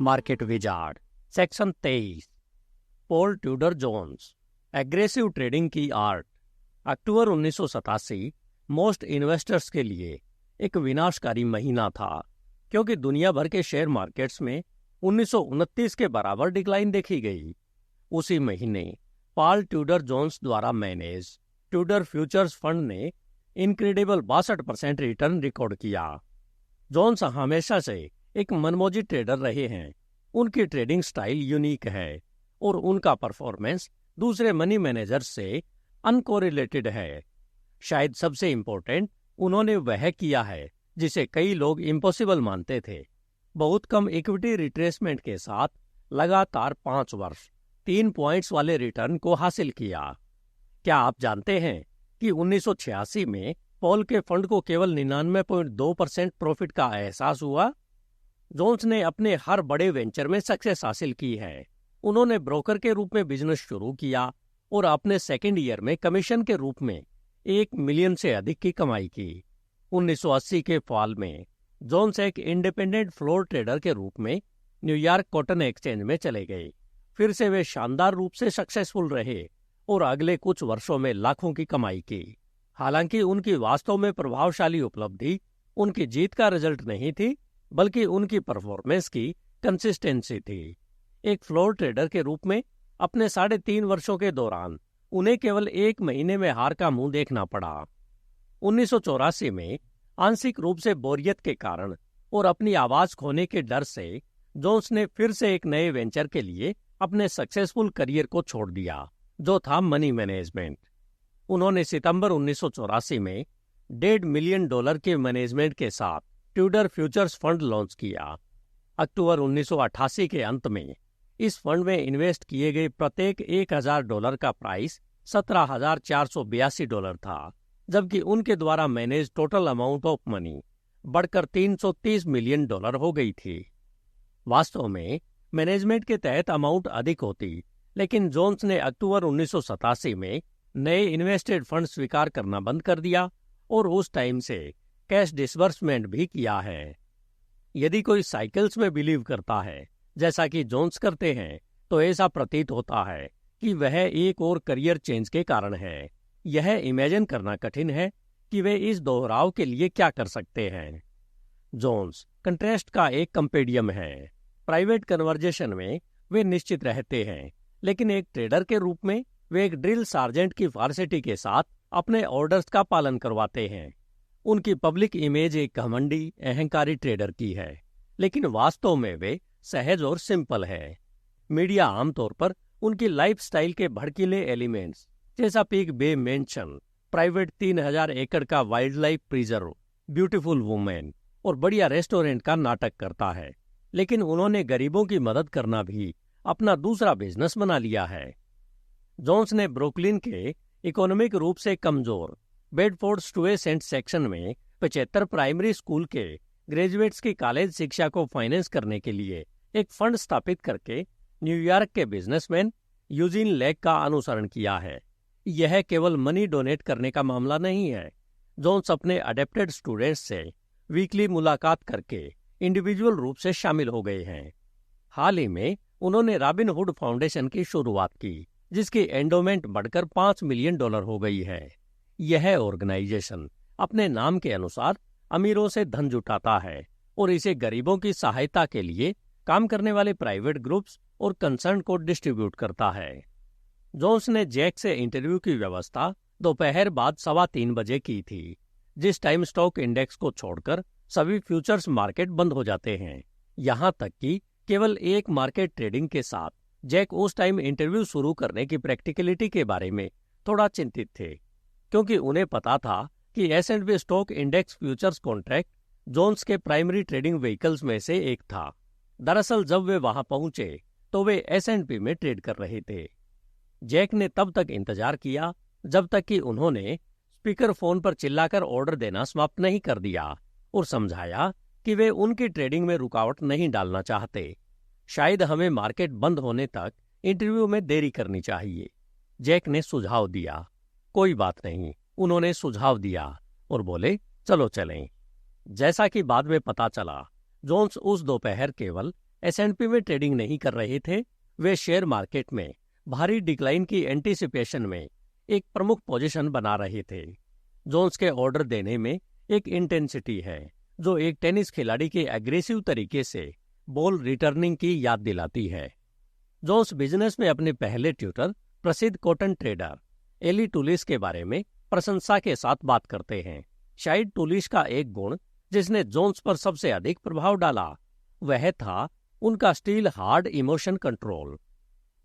Market wizard. Section 23। Paul Tudor Jones, aggressive trading की art. October 1987 most investors के लिए एक विनाशकारी महीना था, क्योंकि दुनिया भर के शेयर मार्केट्स में 1929 के बराबर डिक्लाइन देखी गई। उसी महीने पॉल ट्यूडर जोन्स द्वारा मैनेज ट्यूडर फ्यूचर्स फंड ने इनक्रेडिबल 62% रिटर्न रिकॉर्ड किया। जोन्स हमेशा से एक मनमौजी ट्रेडर रहे हैं। उनकी ट्रेडिंग स्टाइल यूनिक है और उनका परफॉर्मेंस दूसरे मनी मैनेजर्स से अनकोरिलेटेड है। शायद सबसे इम्पोर्टेंट, उन्होंने वह किया है जिसे कई लोग इम्पॉसिबल मानते थे। बहुत कम इक्विटी रिट्रेसमेंट के साथ लगातार 5 वर्ष 3 पॉइंट्स वाले रिटर्न को हासिल किया। क्या आप जानते हैं कि 1986 में पॉल के फंड को केवल 99.2% प्रॉफिट का एहसास हुआ? जोन्स ने अपने हर बड़े वेंचर में सक्सेस हासिल की है। उन्होंने ब्रोकर के रूप में बिजनेस शुरू किया और अपने सेकेंड ईयर में कमीशन के रूप में 1 मिलियन से अधिक की कमाई की। 1980 के फॉल में जोन्स एक इंडिपेंडेंट फ्लोर ट्रेडर के रूप में न्यूयॉर्क कॉटन एक्सचेंज में चले गए। फिर से वे शानदार रूप से सक्सेसफुल रहे और अगले कुछ वर्षों में लाखों की कमाई की। हालांकि उनकी वास्तव में प्रभावशाली उपलब्धि उनकी जीत का रिजल्ट नहीं थी, बल्कि उनकी परफॉर्मेंस की कंसिस्टेंसी थी। एक फ्लोर ट्रेडर के रूप में अपने 3.5 वर्षों के दौरान उन्हें केवल 1 महीने में हार का मुंह देखना पड़ा। 1984 में आंशिक रूप से बोरियत के कारण और अपनी आवाज खोने के डर से जोन्स ने फिर से एक नए वेंचर के लिए अपने सक्सेसफुल करियर को छोड़ दिया, जो था मनी मैनेजमेंट। उन्होंने सितंबर 1984 में $1.5 मिलियन के मैनेजमेंट के साथ ट्यूडर फ्यूचर्स फंड लॉन्च किया। अक्टूबर 1988 के अंत में इस फंड में इन्वेस्ट किए गए प्रत्येक $1,000 का प्राइस $17,482 था, जबकि उनके द्वारा manage total amount of money बढ़कर $330 मिलियन हो गई थी। वास्तव में मैनेजमेंट के तहत अमाउंट अधिक होती, लेकिन जोन्स ने अक्टूबर 1987 में नए इन्वेस्टेड फंड स्वीकार करना बंद कर दिया और उस टाइम से कैश डिसबर्समेंट भी किया है। यदि कोई साइकिल्स में बिलीव करता है, जैसा कि जोन्स करते हैं, तो ऐसा प्रतीत होता है कि वह एक और करियर चेंज के कारण है। यह इमेजिन करना कठिन है कि वे इस दोहराव के लिए क्या कर सकते हैं। जोन्स कंट्रास्ट का एक कंपेडियम है। प्राइवेट कन्वर्जेशन में वे निश्चित रहते हैं, लेकिन एक ट्रेडर के रूप में वे एक ड्रिल सार्जेंट की वार्सिटी के साथ अपने ऑर्डर्स का पालन करवाते हैं। उनकी पब्लिक इमेज एक घमंडी, अहंकारी ट्रेडर की है, लेकिन वास्तव में वे सहज और सिंपल है। मीडिया आमतौर पर उनकी लाइफस्टाइल के भड़कीले एलिमेंट्स, जैसा पीक बे मेंशन, प्राइवेट 3000 एकड़ का wild life preserve, beautiful women और बढ़िया रेस्टोरेंट का नाटक करता है। लेकिन उन्होंने गरीबों की मदद करना भी अपना दूसरा बिजनेस बना लिया है। जोन्स ने ब्रुकलिन के इकोनॉमिक रूप से कमजोर बेडफोर्ड स्टुएसेंट सेक्शन में 75 प्राइमरी स्कूल के ग्रेजुएट्स की कॉलेज शिक्षा को फाइनेंस करने के लिए एक फंड स्थापित करके न्यूयॉर्क के बिजनेसमैन यूजीन लेग का अनुसरण किया है। यह केवल मनी डोनेट करने का मामला नहीं है। जोन्स अपने अडेप्टेड स्टूडेंट्स से वीकली मुलाकात करके इंडिविजुअल रूप से शामिल हो गए हैं। हाल ही में उन्होंने रॉबिन हुड फाउंडेशन की शुरुआत की, जिसकी एंडोमेंट बढ़कर $5 मिलियन हो गई है। यह ऑर्गेनाइजेशन अपने नाम के अनुसार अमीरों से धन जुटाता है और इसे गरीबों की सहायता के लिए काम करने वाले प्राइवेट ग्रुप्स और कंसर्न को डिस्ट्रीब्यूट करता है। जोन्स ने जैक से इंटरव्यू की व्यवस्था दोपहर बाद 3:15 बजे की थी, जिस टाइम स्टॉक इंडेक्स को छोड़कर सभी फ्यूचर्स मार्केट बंद हो जाते हैं। यहां तक कि केवल एक मार्केट ट्रेडिंग के साथ जैक उस टाइम इंटरव्यू शुरू करने की प्रैक्टिकलिटी के बारे में थोड़ा चिंतित थे, क्योंकि उन्हें पता था कि S&P stock index futures contract Jones के प्राइमरी ट्रेडिंग व्हीकल्स में से एक था। दरअसल जब वे वहां पहुंचे तो वे S&P में ट्रेड कर रहे थे। जैक ने तब तक इंतजार किया जब तक कि उन्होंने स्पीकर फोन पर चिल्लाकर ऑर्डर देना समाप्त नहीं कर दिया और समझाया कि वे उनकी ट्रेडिंग में रुकावट नहीं डालना चाहते। शायद हमें मार्केट बंद होने तक इंटरव्यू में देरी करनी चाहिए। जैक ने सुझाव दिया। कोई बात नहीं, उन्होंने सुझाव दिया और बोले, चलो चलें। जैसा कि बाद में पता चला, जोन्स उस दोपहर केवल S&P में ट्रेडिंग नहीं कर रहे थे। वे शेयर मार्केट में भारी डिक्लाइन की एंटीसिपेशन में एक प्रमुख पोजीशन बना रहे थे। जोन्स के ऑर्डर देने में एक इंटेंसिटी है जो एक टेनिस खिलाड़ी के एग्रेसिव तरीके से बॉल रिटर्निंग की याद दिलाती है। जोन्स बिजनेस में अपने पहले ट्यूटर प्रसिद्ध कॉटन ट्रेडर एली टूलिस के बारे में प्रशंसा के साथ बात करते हैं। शायद टूलिस का एक गुण जिसने जोन्स पर सबसे अधिक प्रभाव डाला वह था उनका स्टील हार्ड इमोशन कंट्रोल।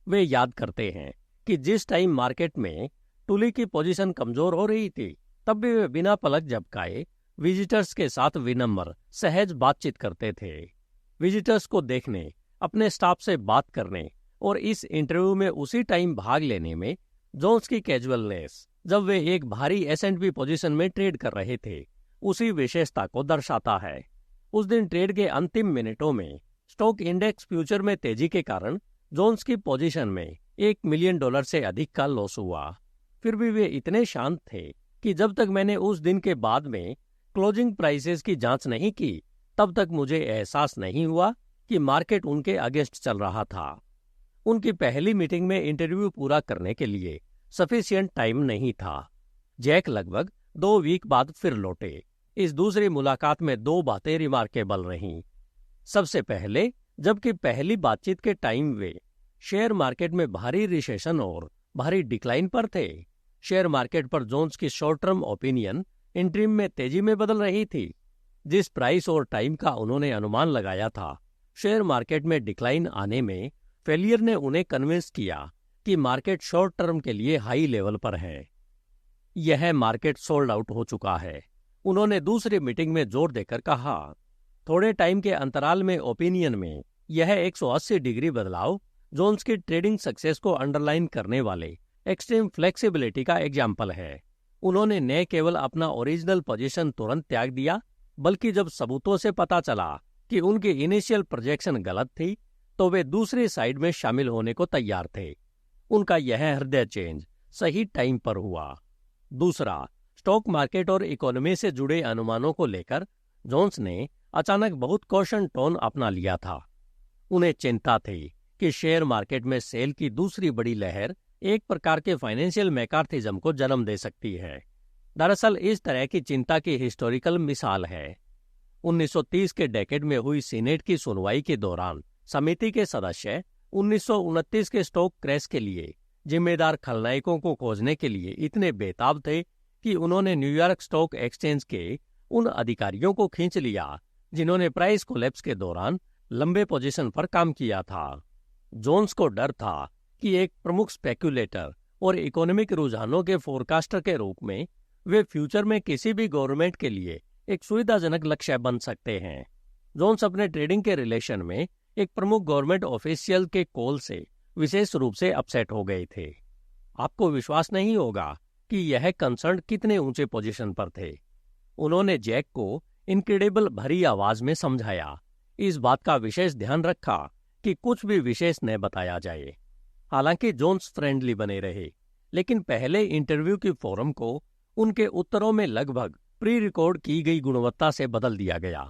वे याद करते हैं कि जिस टाइम मार्केट में टूली की पोजीशन कमजोर हो रही थी तब भी वे बिना पलक झपकाए विजिटर्स के साथ विनम्र सहज बातचीत करते थे। विजिटर्स को देखने, अपने स्टाफ से बात करने और इस इंटरव्यू में उसी टाइम भाग लेने में जोन्स की कैजुअलनेस, जब वे एक भारी S&P पोजीशन में ट्रेड कर रहे थे, उसी विशेषता को दर्शाता है। उस दिन ट्रेड के अंतिम मिनटों में स्टॉक इंडेक्स फ्यूचर में तेजी के कारण जोन्स की पोजीशन में $1 मिलियन से अधिक का लॉस हुआ। फिर भी वे इतने शांत थे कि जब तक मैंने उस दिन के बाद में क्लोजिंग प्राइसेस की जांच नहीं की तब तक मुझे एहसास नहीं हुआ कि मार्केट उनके अगेंस्ट चल रहा था। उनकी पहली मीटिंग में इंटरव्यू पूरा करने के लिए सफिशिएंट टाइम नहीं था। जैक लगभग 2 वीक बाद फिर लौटे। इस दूसरी मुलाकात में 2 बातें रिमार्केबल रहीं। सबसे पहले, जबकि पहली बातचीत के टाइम वे शेयर मार्केट में भारी रिसेशन और भारी डिक्लाइन पर थे, शेयर मार्केट पर जोन्स की शॉर्ट टर्म ओपिनियन इंटरिम में तेजी में बदल रही थी। जिस प्राइस और टाइम का उन्होंने अनुमान लगाया था, शेयर मार्केट में डिक्लाइन आने में फेलियर ने उन्हें कन्विंस किया कि मार्केट शॉर्ट टर्म के लिए हाई लेवल पर है। यह मार्केट सोल्ड आउट हो चुका है, उन्होंने दूसरी मीटिंग में जोर देकर कहा। थोड़े टाइम के अंतराल में ओपिनियन में यह 180 डिग्री बदलाव जोन्स की ट्रेडिंग सक्सेस को अंडरलाइन करने वाले एक्सट्रीम फ्लेक्सिबिलिटी का एग्जाम्पल है। उन्होंने न केवल अपना ओरिजिनल पोजीशन तुरंत त्याग दिया, बल्कि जब सबूतों से पता चला कि उनकी इनिशियल प्रोजेक्शन गलत थी तो वे दूसरी साइड में शामिल होने को तैयार थे। उनका यह हृदय चेंज सही टाइम पर हुआ। दूसरा, स्टॉक मार्केट और इकोनॉमी से जुड़े अनुमानों को लेकर जोन्स ने अचानक बहुत कॉशन टोन अपना लिया था। उन्हें चिंता थी कि शेयर मार्केट में सेल की दूसरी बड़ी लहर एक प्रकार के फाइनेंशियल मैकार्थिज्म को जन्म दे सकती है। दरअसल इस तरह की चिंता की हिस्टोरिकल मिसाल है। 1930 के डेकेड में हुई सीनेट की सुनवाई के दौरान समिति के सदस्य 1929 के स्टॉक क्रैश के लिए जिम्मेदार खलनायकों को खोजने के लिए इतने बेताब थे कि उन्होंने न्यूयॉर्क स्टॉक एक्सचेंज के उन अधिकारियों को खींच लिया जिन्होंने प्राइस कोलैप्स के दौरान लंबे पोजीशन पर काम किया था। जोन्स को डर था कि एक प्रमुख स्पेक्युलेटर और इकोनॉमिक रुझानों के फोरकास्टर के रूप में वे फ्यूचर में किसी भी गवर्नमेंट के लिए एक सुविधाजनक लक्ष्य बन सकते हैं। जोन्स अपने ट्रेडिंग के रिलेशन में एक प्रमुख गवर्नमेंट ऑफिशियल के कॉल से विशेष रूप से अपसेट हो गए थे। आपको विश्वास नहीं होगा कि यह कंसर्न कितने ऊंचे पोजीशन पर थे। उन्होंने जैक को इनक्रेडिबल भरी आवाज में समझाया, इस बात का विशेष ध्यान रखा कि कुछ भी विशेष न बताया जाए। हालांकि जोन्स फ्रेंडली बने रहे, लेकिन पहले इंटरव्यू की फॉर्म को उनके उत्तरों में लगभग प्री रिकॉर्ड की गई गुणवत्ता से बदल दिया गया।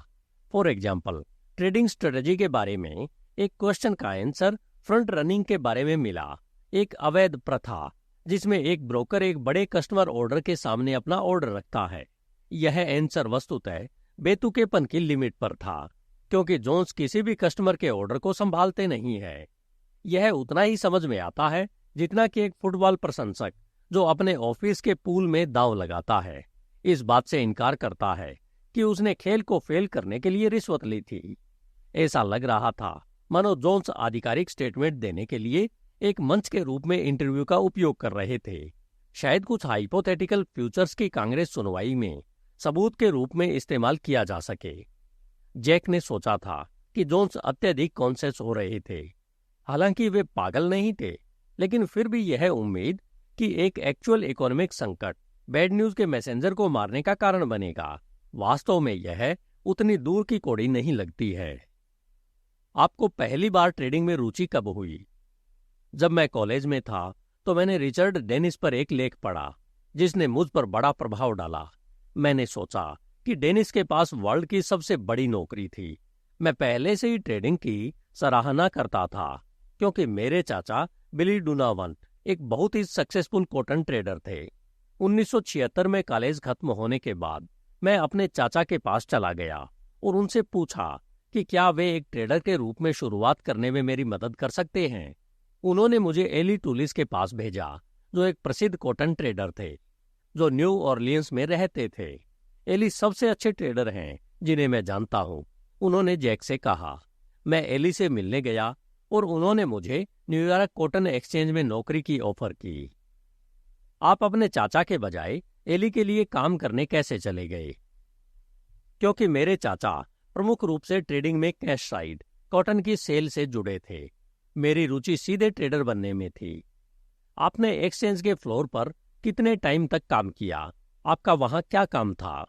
फॉर एग्जाम्पल, ट्रेडिंग स्ट्रेटजी के बारे में एक क्वेश्चन का आंसर फ्रंट रनिंग के बारे में मिला, एक अवैध प्रथा जिसमें एक ब्रोकर एक बड़े कस्टमर ऑर्डर के सामने अपना ऑर्डर रखता है। यह आंसर वस्तुतः बेतुकेपन की लिमिट पर था, क्योंकि जोन्स किसी भी कस्टमर के ऑर्डर को संभालते नहीं है। यह उतना ही समझ में आता है जितना कि एक फुटबॉल प्रशंसक जो अपने ऑफिस के पूल में दांव लगाता है, इस बात से इनकार करता है कि उसने खेल को फेल करने के लिए रिश्वत ली थी। ऐसा लग रहा था मानो जोन्स आधिकारिक स्टेटमेंट देने के लिए एक मंच के रूप में इंटरव्यू का उपयोग कर रहे थे। शायद कुछ हाइपोथेटिकल फ्यूचर्स की कांग्रेस सुनवाई में सबूत के रूप में इस्तेमाल किया जा सके। जैक ने सोचा था कि जोन्स अत्यधिक कॉन्शियस हो रहे थे। हालांकि वे पागल नहीं थे, लेकिन फिर भी यह उम्मीद कि एक एक्चुअल इकोनॉमिक संकट बैड न्यूज के मैसेंजर को मारने का कारण बनेगा, वास्तव में यह उतनी दूर की कौड़ी नहीं लगती है। आपको पहली बार ट्रेडिंग में रुचि कब हुई? जब मैं कॉलेज में था तो मैंने रिचर्ड डेनिस पर एक लेख पढ़ा जिसने मुझ पर बड़ा प्रभाव डाला। मैंने सोचा कि डेनिस के पास वर्ल्ड की सबसे बड़ी नौकरी थी। मैं पहले से ही ट्रेडिंग की सराहना करता था, क्योंकि मेरे चाचा बिली डोनावंट एक बहुत ही सक्सेसफुल कॉटन ट्रेडर थे। 1976 में कॉलेज खत्म होने के बाद मैं अपने चाचा के पास चला गया और उनसे पूछा कि क्या वे एक ट्रेडर के रूप में शुरुआत करने में मेरी मदद कर सकते हैं। उन्होंने मुझे एली टूलिस के पास भेजा, जो एक प्रसिद्ध कॉटन ट्रेडर थे जो न्यू ऑरलियंस में रहते थे। एली सबसे अच्छे ट्रेडर हैं जिन्हें मैं जानता हूं, उन्होंने जैक से कहा। मैं एली से मिलने गया और उन्होंने मुझे न्यूयॉर्क कॉटन एक्सचेंज में नौकरी की ऑफर की। आप अपने चाचा के बजाय एली के लिए काम करने कैसे चले गए? क्योंकि मेरे चाचा प्रमुख रूप से ट्रेडिंग में कैश साइड कॉटन की सेल से जुड़े थे। मेरी रुचि सीधे ट्रेडर बनने में थी। आपने एक्सचेंज के फ्लोर पर कितने टाइम तक काम किया? आपका वहां क्या काम था?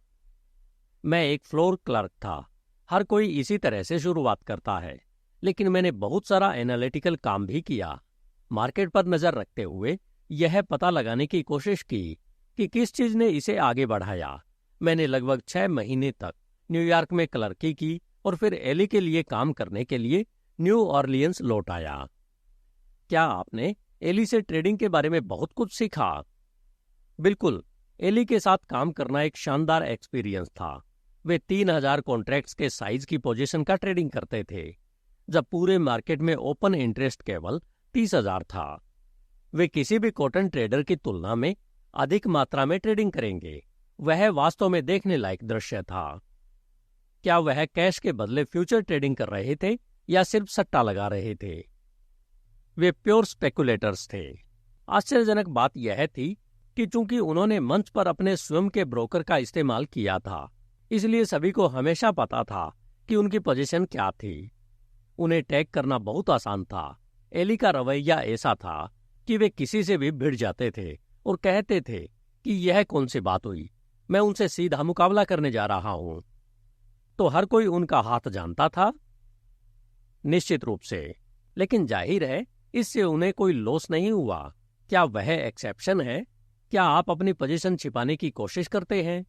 मैं एक फ्लोर क्लर्क था। हर कोई इसी तरह से शुरुआत करता है, लेकिन मैंने बहुत सारा एनालिटिकल काम भी किया। मार्केट पर नजर रखते हुए यह पता लगाने की कोशिश की कि किस चीज ने इसे आगे बढ़ाया। मैंने लगभग 6 महीने तक न्यूयॉर्क में क्लर्की की और फिर एली के लिए काम करने के लिए न्यू ऑरलियंस लौट आया। क्या आपने एली से ट्रेडिंग के बारे में बहुत कुछ सीखा? बिल्कुल, एली के साथ काम करना एक शानदार एक्सपीरियंस था। वे 3000 कॉन्ट्रैक्ट्स के साइज की पोजीशन का ट्रेडिंग करते थे, जब पूरे मार्केट में ओपन इंटरेस्ट केवल 30,000 था। वे किसी भी कॉटन ट्रेडर की तुलना में अधिक मात्रा में ट्रेडिंग करेंगे। वह वास्तव में देखने लायक दृश्य था। क्या वह कैश के बदले फ्यूचर ट्रेडिंग कर रहे थे या सिर्फ सट्टा लगा रहे थे? वे प्योर स्पेकुलेटर्स थे। आश्चर्यजनक बात यह थी कि चूंकि उन्होंने मंच पर अपने स्वयं के ब्रोकर का इस्तेमाल किया था, इसलिए सभी को हमेशा पता था कि उनकी पोजीशन क्या थी। उन्हें टैग करना बहुत आसान था। एली का रवैया ऐसा था कि वे किसी से भी भिड़ जाते थे और कहते थे कि यह कौन सी बात हुई, मैं उनसे सीधा मुकाबला करने जा रहा हूं। तो हर कोई उनका हाथ जानता था। निश्चित रूप से, लेकिन जाहिर है इससे उन्हें कोई लॉस नहीं हुआ। क्या वह एक्सेप्शन है? क्या आप अपनी पोजीशन छिपाने की कोशिश करते हैं?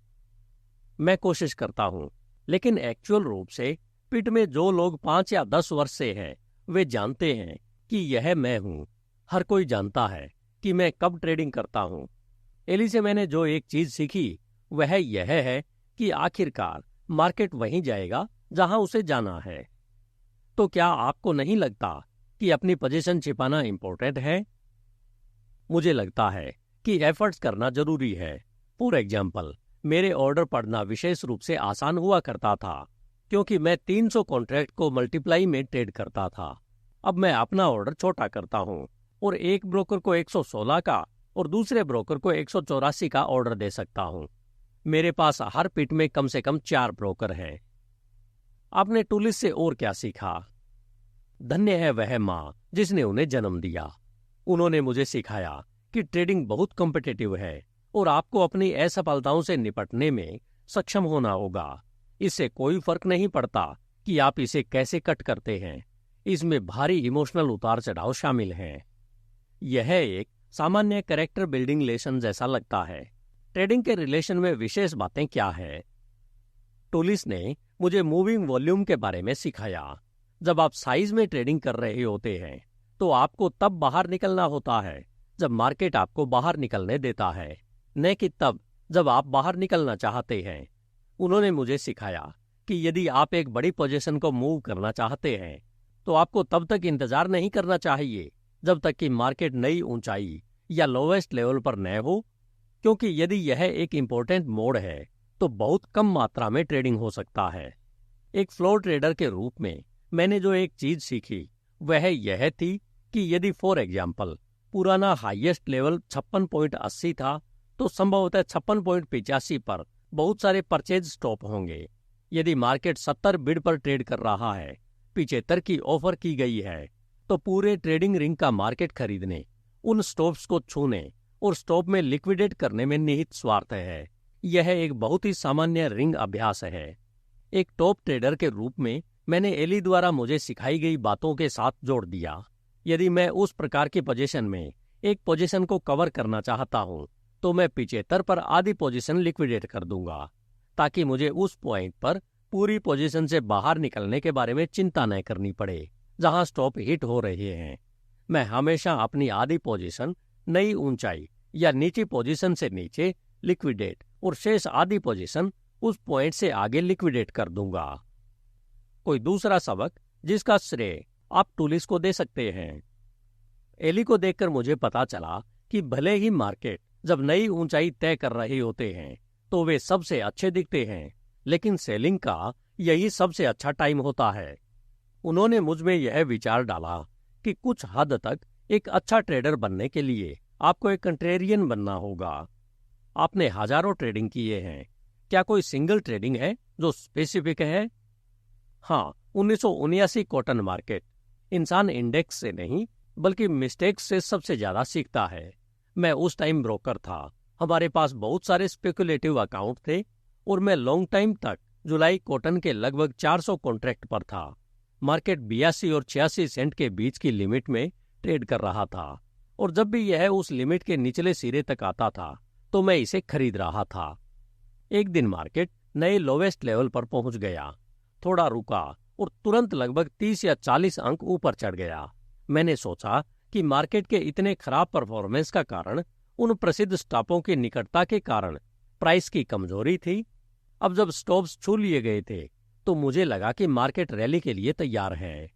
मैं कोशिश करता हूं, लेकिन एक्चुअल रूप से पिट में जो लोग 5 या 10 वर्ष से हैं, वे जानते हैं कि यह मैं हूं। हर कोई जानता है कि मैं कब ट्रेडिंग करता हूं। एली से मैंने जो एक चीज सीखी वह यह है कि आखिरकार मार्केट वहीं जाएगा जहां उसे जाना है। तो क्या आपको नहीं लगता कि अपनी पोजीशन छिपाना इंपॉर्टेंट है? मुझे लगता है कि एफर्ट्स करना जरूरी है। फॉर एग्जाम्पल, मेरे ऑर्डर पढ़ना विशेष रूप से आसान हुआ करता था, क्योंकि मैं 300 कॉन्ट्रैक्ट को मल्टीप्लाई में ट्रेड करता था। अब मैं अपना ऑर्डर छोटा करता हूं और एक ब्रोकर को 116 का और दूसरे ब्रोकर को 184 का ऑर्डर दे सकता हूं। मेरे पास हर पिट में कम से कम 4 ब्रोकर हैं। आपने टूलिस से और क्या सीखा? धन्य है वह माँ जिसने उन्हें जन्म दिया। उन्होंने मुझे सिखाया कि ट्रेडिंग बहुत कॉम्पिटिटिव है और आपको अपनी असफलताओं से निपटने में सक्षम होना होगा। इससे कोई फर्क नहीं पड़ता कि आप इसे कैसे कट करते हैं। इसमें भारी इमोशनल उतार चढ़ाव शामिल हैं। यह एक सामान्य कैरेक्टर बिल्डिंग लेसन जैसा लगता है। ट्रेडिंग के रिलेशन में विशेष बातें क्या है? टूलिस ने मुझे मूविंग वॉल्यूम के बारे में सिखाया। जब आप साइज में ट्रेडिंग कर रहे होते हैं तो आपको तब बाहर निकलना होता है जब मार्केट आपको बाहर निकलने देता है, न कि तब जब आप बाहर निकलना चाहते हैं। उन्होंने मुझे सिखाया कि यदि आप एक बड़ी पोजीशन को मूव करना चाहते हैं तो आपको तब तक इंतजार नहीं करना चाहिए जब तक कि मार्केट नई ऊंचाई या लोवेस्ट लेवल पर न हो, क्योंकि यदि यह एक इंपॉर्टेंट मोड़ है तो बहुत कम मात्रा में ट्रेडिंग हो सकता है। एक फ्लोर ट्रेडर के रूप में मैंने जो एक चीज सीखी वह यह थी कि यदि फॉर एग्जाम्पल पुराना हाईएस्ट लेवल 56.80 था तो संभवतः 56.85 पर बहुत सारे परचेज स्टॉप होंगे। यदि मार्केट 70 बिड पर ट्रेड कर रहा है, 75 की ऑफर की गई है, तो पूरे ट्रेडिंग रिंग का मार्केट खरीदने, उन स्टॉप्स को छूने और स्टॉप में लिक्विडेट करने में निहित स्वार्थ है। यह एक बहुत ही सामान्य रिंग अभ्यास है। एक टॉप ट्रेडर के रूप में मैंने एली द्वारा मुझे सिखाई गई बातों के साथ जोड़ दिया। यदि मैं उस प्रकार की पोजीशन में एक पोजीशन को कवर करना चाहता हूं तो मैं 75 पर आधी पोजीशन लिक्विडेट कर दूंगा, ताकि मुझे उस पॉइंट पर पूरी पोजीशन से बाहर निकलने के बारे में चिंता न करनी पड़े जहां स्टॉप हिट हो रहे हैं। मैं हमेशा अपनी आधी पोजीशन नई ऊंचाई या नीची पोजीशन से नीचे लिक्विडेट और शेष आधी पोजीशन उस पॉइंट से आगे लिक्विडेट कर दूंगा। कोई दूसरा सबक जिसका श्रेय आप टूलिस को दे सकते हैं। एली को देखकर मुझे पता चला कि भले ही मार्केट जब नई ऊंचाई तय कर रहे होते हैं तो वे सबसे अच्छे दिखते हैं, लेकिन सेलिंग का यही सबसे अच्छा टाइम होता है। उन्होंने मुझ में यह विचार डाला कि कुछ हद तक एक अच्छा ट्रेडर बनने के लिए आपको एक कंट्रेरियन बनना होगा। आपने हजारों ट्रेडिंग किए हैं, क्या कोई सिंगल ट्रेडिंग है जो स्पेसिफिक है? हाँ, 1979 कॉटन मार्केट। इंसान इंडेक्स से नहीं बल्कि मिस्टेक्स से सबसे ज्यादा सीखता है। मैं उस टाइम ब्रोकर था, हमारे पास बहुत सारे स्पेकुलेटिव अकाउंट थे और मैं लॉन्ग टाइम तक जुलाई कॉटन के लगभग 400 कॉन्ट्रैक्ट पर था। मार्केट 82 और 86 सेंट के बीच की लिमिट में ट्रेड कर रहा था और जब भी यह उस लिमिट के निचले सिरे तक आता था तो मैं इसे खरीद रहा था। एक दिन मार्केट नए लोवेस्ट लेवल पर पहुंच गया, थोड़ा रुका और तुरंत लगभग 30 या 40 अंक ऊपर चढ़ गया। मैंने सोचा कि मार्केट के इतने खराब परफॉर्मेंस का कारण उन प्रसिद्ध स्टॉपों की निकटता के कारण प्राइस की कमजोरी थी। अब जब स्टॉप्स छू लिए गए थे तो मुझे लगा कि मार्केट रैली के लिए तैयार है।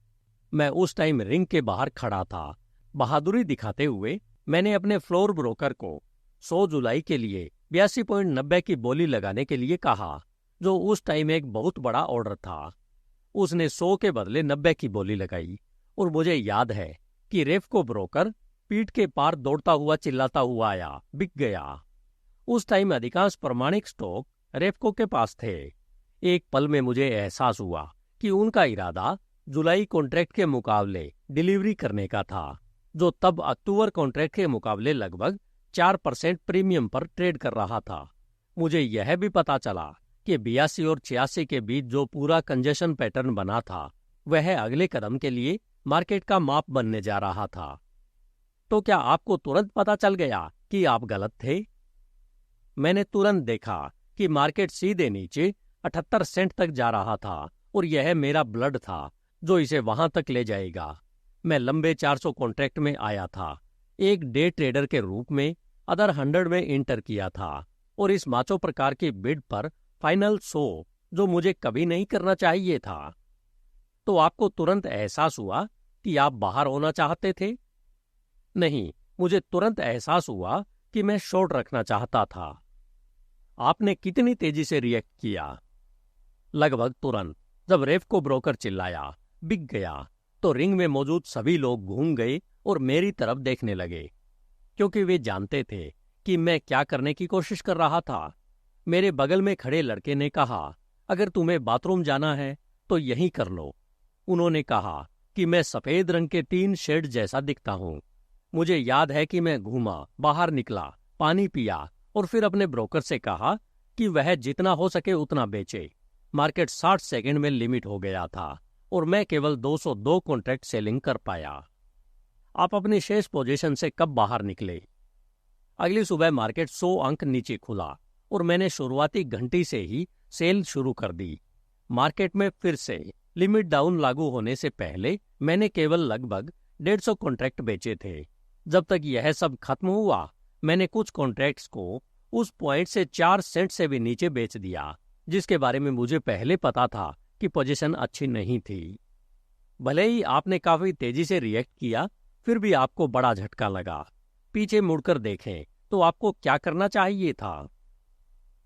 मैं उस टाइम रिंग के बाहर खड़ा था। बहादुरी दिखाते हुए मैंने अपने फ्लोर ब्रोकर को 100 जुलाई के लिए 82.90 की बोली लगाने के लिए कहा, जो उस टाइम एक बहुत बड़ा ऑर्डर था। उसने 100 के बदले 90 की बोली लगाई और मुझे याद है कि रेफको ब्रोकर पीठ के पार दौड़ता हुआ चिल्लाता हुआ आया, बिक गया। उस टाइम अधिकांश प्रमाणिक स्टॉक रेफको के पास थे। एक पल में मुझे एहसास हुआ कि उनका इरादा जुलाई कॉन्ट्रैक्ट के मुकाबले डिलीवरी करने का था, जो तब अक्टूबर कॉन्ट्रैक्ट के मुकाबले लगभग 4% प्रीमियम पर ट्रेड कर रहा था। मुझे यह भी पता चला कि 82 और 86 के बीच जो पूरा कंजेशन पैटर्न बना था वह अगले कदम के लिए मार्केट का माप बनने जा रहा था। तो क्या आपको तुरंत पता चल गया कि आप गलत थे? मैंने तुरंत देखा कि मार्केट सीधे नीचे 78 सेंट तक जा रहा था और यह मेरा ब्लड था जो इसे वहां तक ले जाएगा। मैं लंबे 400 कॉन्ट्रैक्ट में आया था, एक डे ट्रेडर के रूप में अदर 100 में इंटर किया था और इस माचो प्रकार की बिड पर फाइनल 100 जो मुझे कभी नहीं करना चाहिए था। तो आपको तुरंत एहसास हुआ कि आप बाहर होना चाहते थे? नहीं, मुझे तुरंत एहसास हुआ कि मैं शॉर्ट रखना चाहता था। आपने कितनी तेजी से रिएक्ट किया? लगभग तुरंत। जब रेफको ब्रोकर चिल्लाया, बिक गया, तो रिंग में मौजूद सभी लोग घूम गए और मेरी तरफ देखने लगे, क्योंकि वे जानते थे कि मैं क्या करने की कोशिश कर रहा था। मेरे बगल में खड़े लड़के ने कहा, अगर तुम्हें बाथरूम जाना है तो यहीं कर लो। उन्होंने कहा कि मैं सफेद रंग के 3 शेड जैसा दिखता हूं। मुझे याद है कि मैं घूमा, बाहर निकला, पानी पिया और फिर अपने ब्रोकर से कहा कि वह जितना हो सके उतना बेचे। मार्केट 60 सेकंड में लिमिट हो गया था और मैं केवल 202 कॉन्ट्रैक्ट सेलिंग कर पाया। आप अपनी शेष पोजीशन से कब बाहर निकले? अगली सुबह मार्केट 100 अंक नीचे खुला और मैंने शुरुआती घंटी से ही सेल शुरू कर दी। मार्केट में फिर से लिमिट डाउन लागू होने से पहले मैंने केवल लगभग 150 कॉन्ट्रैक्ट बेचे थे। जब तक यह सब खत्म हुआ, मैंने कुछ कॉन्ट्रैक्ट्स को उस पॉइंट से 4 सेंट से भी नीचे बेच दिया, जिसके बारे में मुझे पहले पता था कि पोजीशन अच्छी नहीं थी। भले ही आपने काफी तेजी से रिएक्ट किया, फिर भी आपको बड़ा झटका लगा। पीछे मुड़कर देखें तो आपको क्या करना चाहिए था?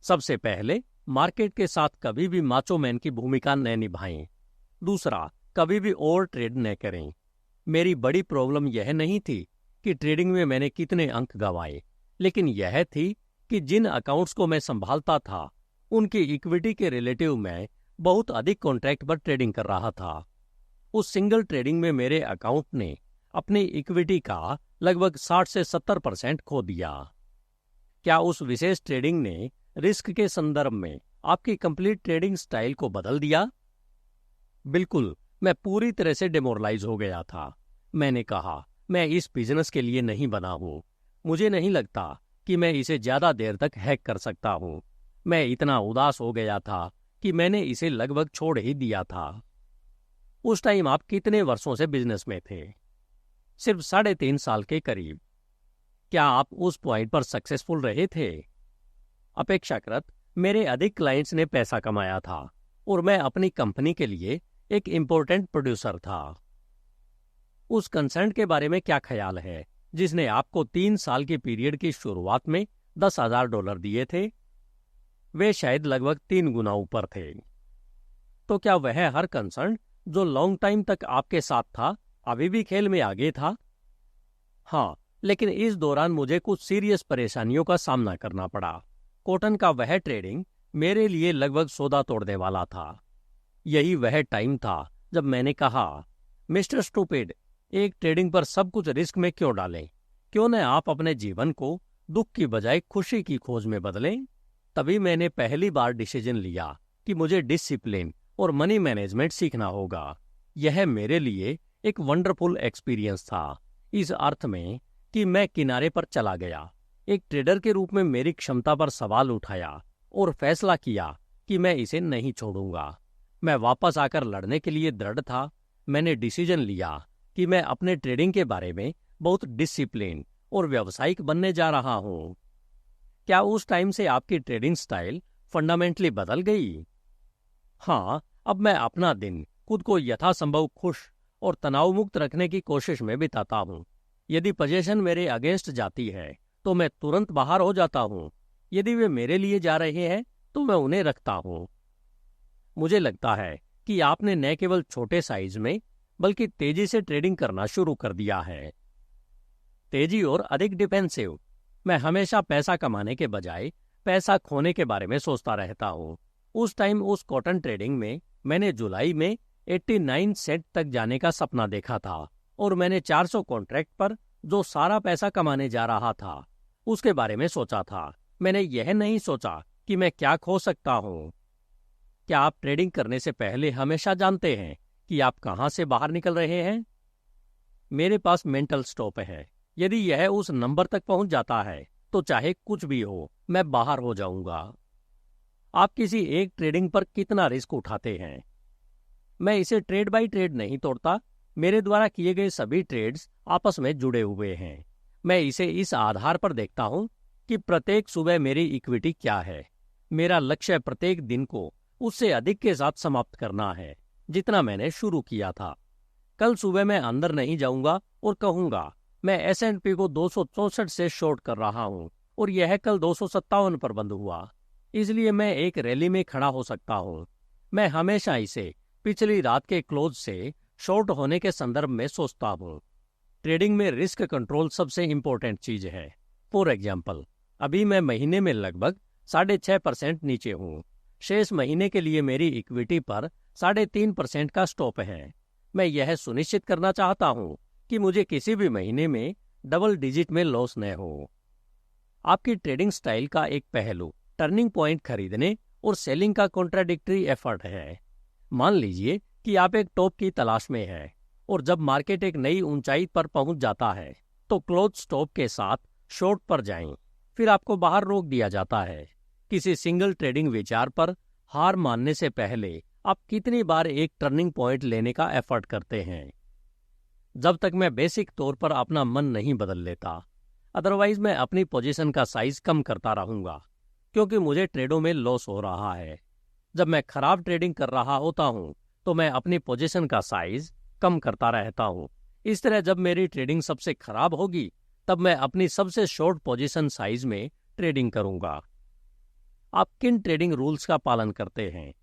सबसे पहले, मार्केट के साथ कभी भी माचो मैन की भूमिका न निभाएं। दूसरा, कभी भी ओवर ट्रेड न करें। मेरी बड़ी प्रॉब्लम यह नहीं थी कि ट्रेडिंग में मैंने कितने अंक गंवाए, लेकिन यह थी कि जिन अकाउंट्स को मैं संभालता था उनकी इक्विटी के रिलेटिव में बहुत अधिक कॉन्ट्रैक्ट पर ट्रेडिंग कर रहा था। उस सिंगल ट्रेडिंग में मेरे अकाउंट ने अपनी इक्विटी का लगभग 60 से 70% खो दिया। क्या उस विशेष ट्रेडिंग ने रिस्क के संदर्भ में आपकी कंप्लीट ट्रेडिंग स्टाइल को बदल दिया? बिल्कुल, मैं पूरी तरह से डिमोरलाइज हो गया था। मैंने कहा, मैं इस बिजनेस के लिए नहीं बना हूं। मुझे नहीं लगता कि मैं इसे ज्यादा देर तक हैक कर सकता हूं। मैं इतना उदास हो गया था कि मैंने इसे लगभग छोड़ ही दिया था। उस टाइम आप कितने वर्षों से बिजनेस में थे? सिर्फ 3.5 साल के करीब। क्या आप उस पॉइंट पर सक्सेसफुल रहे थे? अपेक्षाकृत मेरे अधिक क्लाइंट्स ने पैसा कमाया था और मैं अपनी कंपनी के लिए एक इम्पोर्टेंट प्रोड्यूसर था। उस कंसर्न के बारे में क्या ख्याल है जिसने आपको 3 साल के पीरियड की शुरुआत में $10,000 दिए थे? वे शायद लगभग 3 गुना ऊपर थे। तो क्या वह हर कंसर्न जो लॉन्ग टाइम तक आपके साथ था अभी भी खेल में आगे था? हाँ, लेकिन इस दौरान मुझे कुछ सीरियस परेशानियों का सामना करना पड़ा। कॉटन का वह ट्रेडिंग मेरे लिए लगभग सौदा तोड़ने वाला था। यही वह टाइम था जब मैंने कहा, मिस्टर स्टूपिड, एक ट्रेडिंग पर सब कुछ रिस्क में क्यों डालें? क्यों न आप अपने जीवन को दुख की बजाय खुशी की खोज में बदलें? तभी मैंने पहली बार डिसीजन लिया कि मुझे डिसिप्लिन और मनी मैनेजमेंट सीखना होगा। यह मेरे लिए एक वंडरफुल एक्सपीरियंस था, इस अर्थ में कि मैं किनारे पर चला गया, एक ट्रेडर के रूप में मेरी क्षमता पर सवाल उठाया और फैसला किया कि मैं इसे नहीं छोड़ूंगा। मैं वापस आकर लड़ने के लिए दृढ़ था। मैंने डिसीजन लिया कि मैं अपने ट्रेडिंग के बारे में बहुत डिसिप्लिन और व्यावसायिक बनने जा रहा हूं। क्या उस टाइम से आपकी ट्रेडिंग स्टाइल फंडामेंटली बदल गई? हाँ, अब मैं अपना दिन खुद को यथासंभव खुश और तनाव मुक्त रखने की कोशिश में बिताता हूँ। यदि पोजीशन मेरे अगेंस्ट जाती है तो मैं तुरंत बाहर हो जाता हूँ। यदि वे मेरे लिए जा रहे हैं तो मैं उन्हें रखता हूँ। मुझे लगता है कि आपने न केवल छोटे साइज में बल्कि तेजी से ट्रेडिंग करना शुरू कर दिया है। तेजी और अधिक डिफेंसिव। मैं हमेशा पैसा कमाने के बजाय पैसा खोने के बारे में सोचता रहता हूँ। उस टाइम उस कॉटन ट्रेडिंग में मैंने जुलाई में 89 सेंट तक जाने का सपना देखा था और मैंने 400 कॉन्ट्रैक्ट पर जो सारा पैसा कमाने जा रहा था उसके बारे में सोचा था। मैंने यह नहीं सोचा कि मैं क्या खो सकता हूँ। क्या आप ट्रेडिंग करने से पहले हमेशा जानते हैं कि आप कहां से बाहर निकल रहे हैं? मेरे पास मेंटल स्टॉप है। यदि यह उस नंबर तक पहुंच जाता है तो चाहे कुछ भी हो, मैं बाहर हो जाऊंगा। आप किसी एक ट्रेडिंग पर कितना रिस्क उठाते हैं? मैं इसे ट्रेड बाय ट्रेड नहीं तोड़ता। मेरे द्वारा किए गए सभी ट्रेड्स आपस में जुड़े हुए हैं। मैं इसे इस आधार पर देखता हूं कि प्रत्येक सुबह मेरी इक्विटी क्या है। मेरा लक्ष्य प्रत्येक दिन को उससे अधिक के साथ समाप्त करना है जितना मैंने शुरू किया था। कल सुबह मैं अंदर नहीं जाऊंगा और कहूंगा मैं S&P को 264 से शॉर्ट कर रहा हूं और यह कल 257 पर बंद हुआ, इसलिए मैं एक रैली में खड़ा हो सकता हूं। मैं हमेशा इसे पिछली रात के क्लोज से शॉर्ट होने के संदर्भ में सोचता हूं। ट्रेडिंग में रिस्क कंट्रोल सबसे इंपॉर्टेंट चीज है। फॉर एग्जाम्पल, अभी मैं महीने में लगभग 6.5% नीचे हूं। शेष महीने के लिए मेरी इक्विटी पर 3.5% का स्टॉप है। मैं यह सुनिश्चित करना चाहता हूं कि मुझे किसी भी महीने में डबल डिजिट में लॉस न हो। आपकी ट्रेडिंग स्टाइल का एक पहलू टर्निंग पॉइंट खरीदने और सेलिंग का कॉन्ट्राडिक्टरी एफर्ट है। मान लीजिए कि आप एक टॉप की तलाश में हैं और जब मार्केट एक नई ऊंचाई पर पहुंच जाता है तो क्लोज स्टॉप के साथ शॉर्ट पर जाएं। फिर आपको बाहर रोक दिया जाता है। किसी सिंगल ट्रेडिंग विचार पर हार मानने से पहले आप कितनी बार एक टर्निंग पॉइंट लेने का एफर्ट करते हैं? जब तक मैं बेसिक तौर पर अपना मन नहीं बदल लेता, अदरवाइज मैं अपनी पोजीशन का साइज कम करता रहूंगा क्योंकि मुझे ट्रेडों में लॉस हो रहा है। जब मैं खराब ट्रेडिंग कर रहा होता हूं तो मैं अपनी पोजीशन का साइज कम करता रहता हूं। इस तरह जब मेरी ट्रेडिंग सबसे खराब होगी तब मैं अपनी सबसे शॉर्ट पोजीशन साइज में ट्रेडिंग करूंगा। आप किन ट्रेडिंग रूल्स का पालन करते हैं?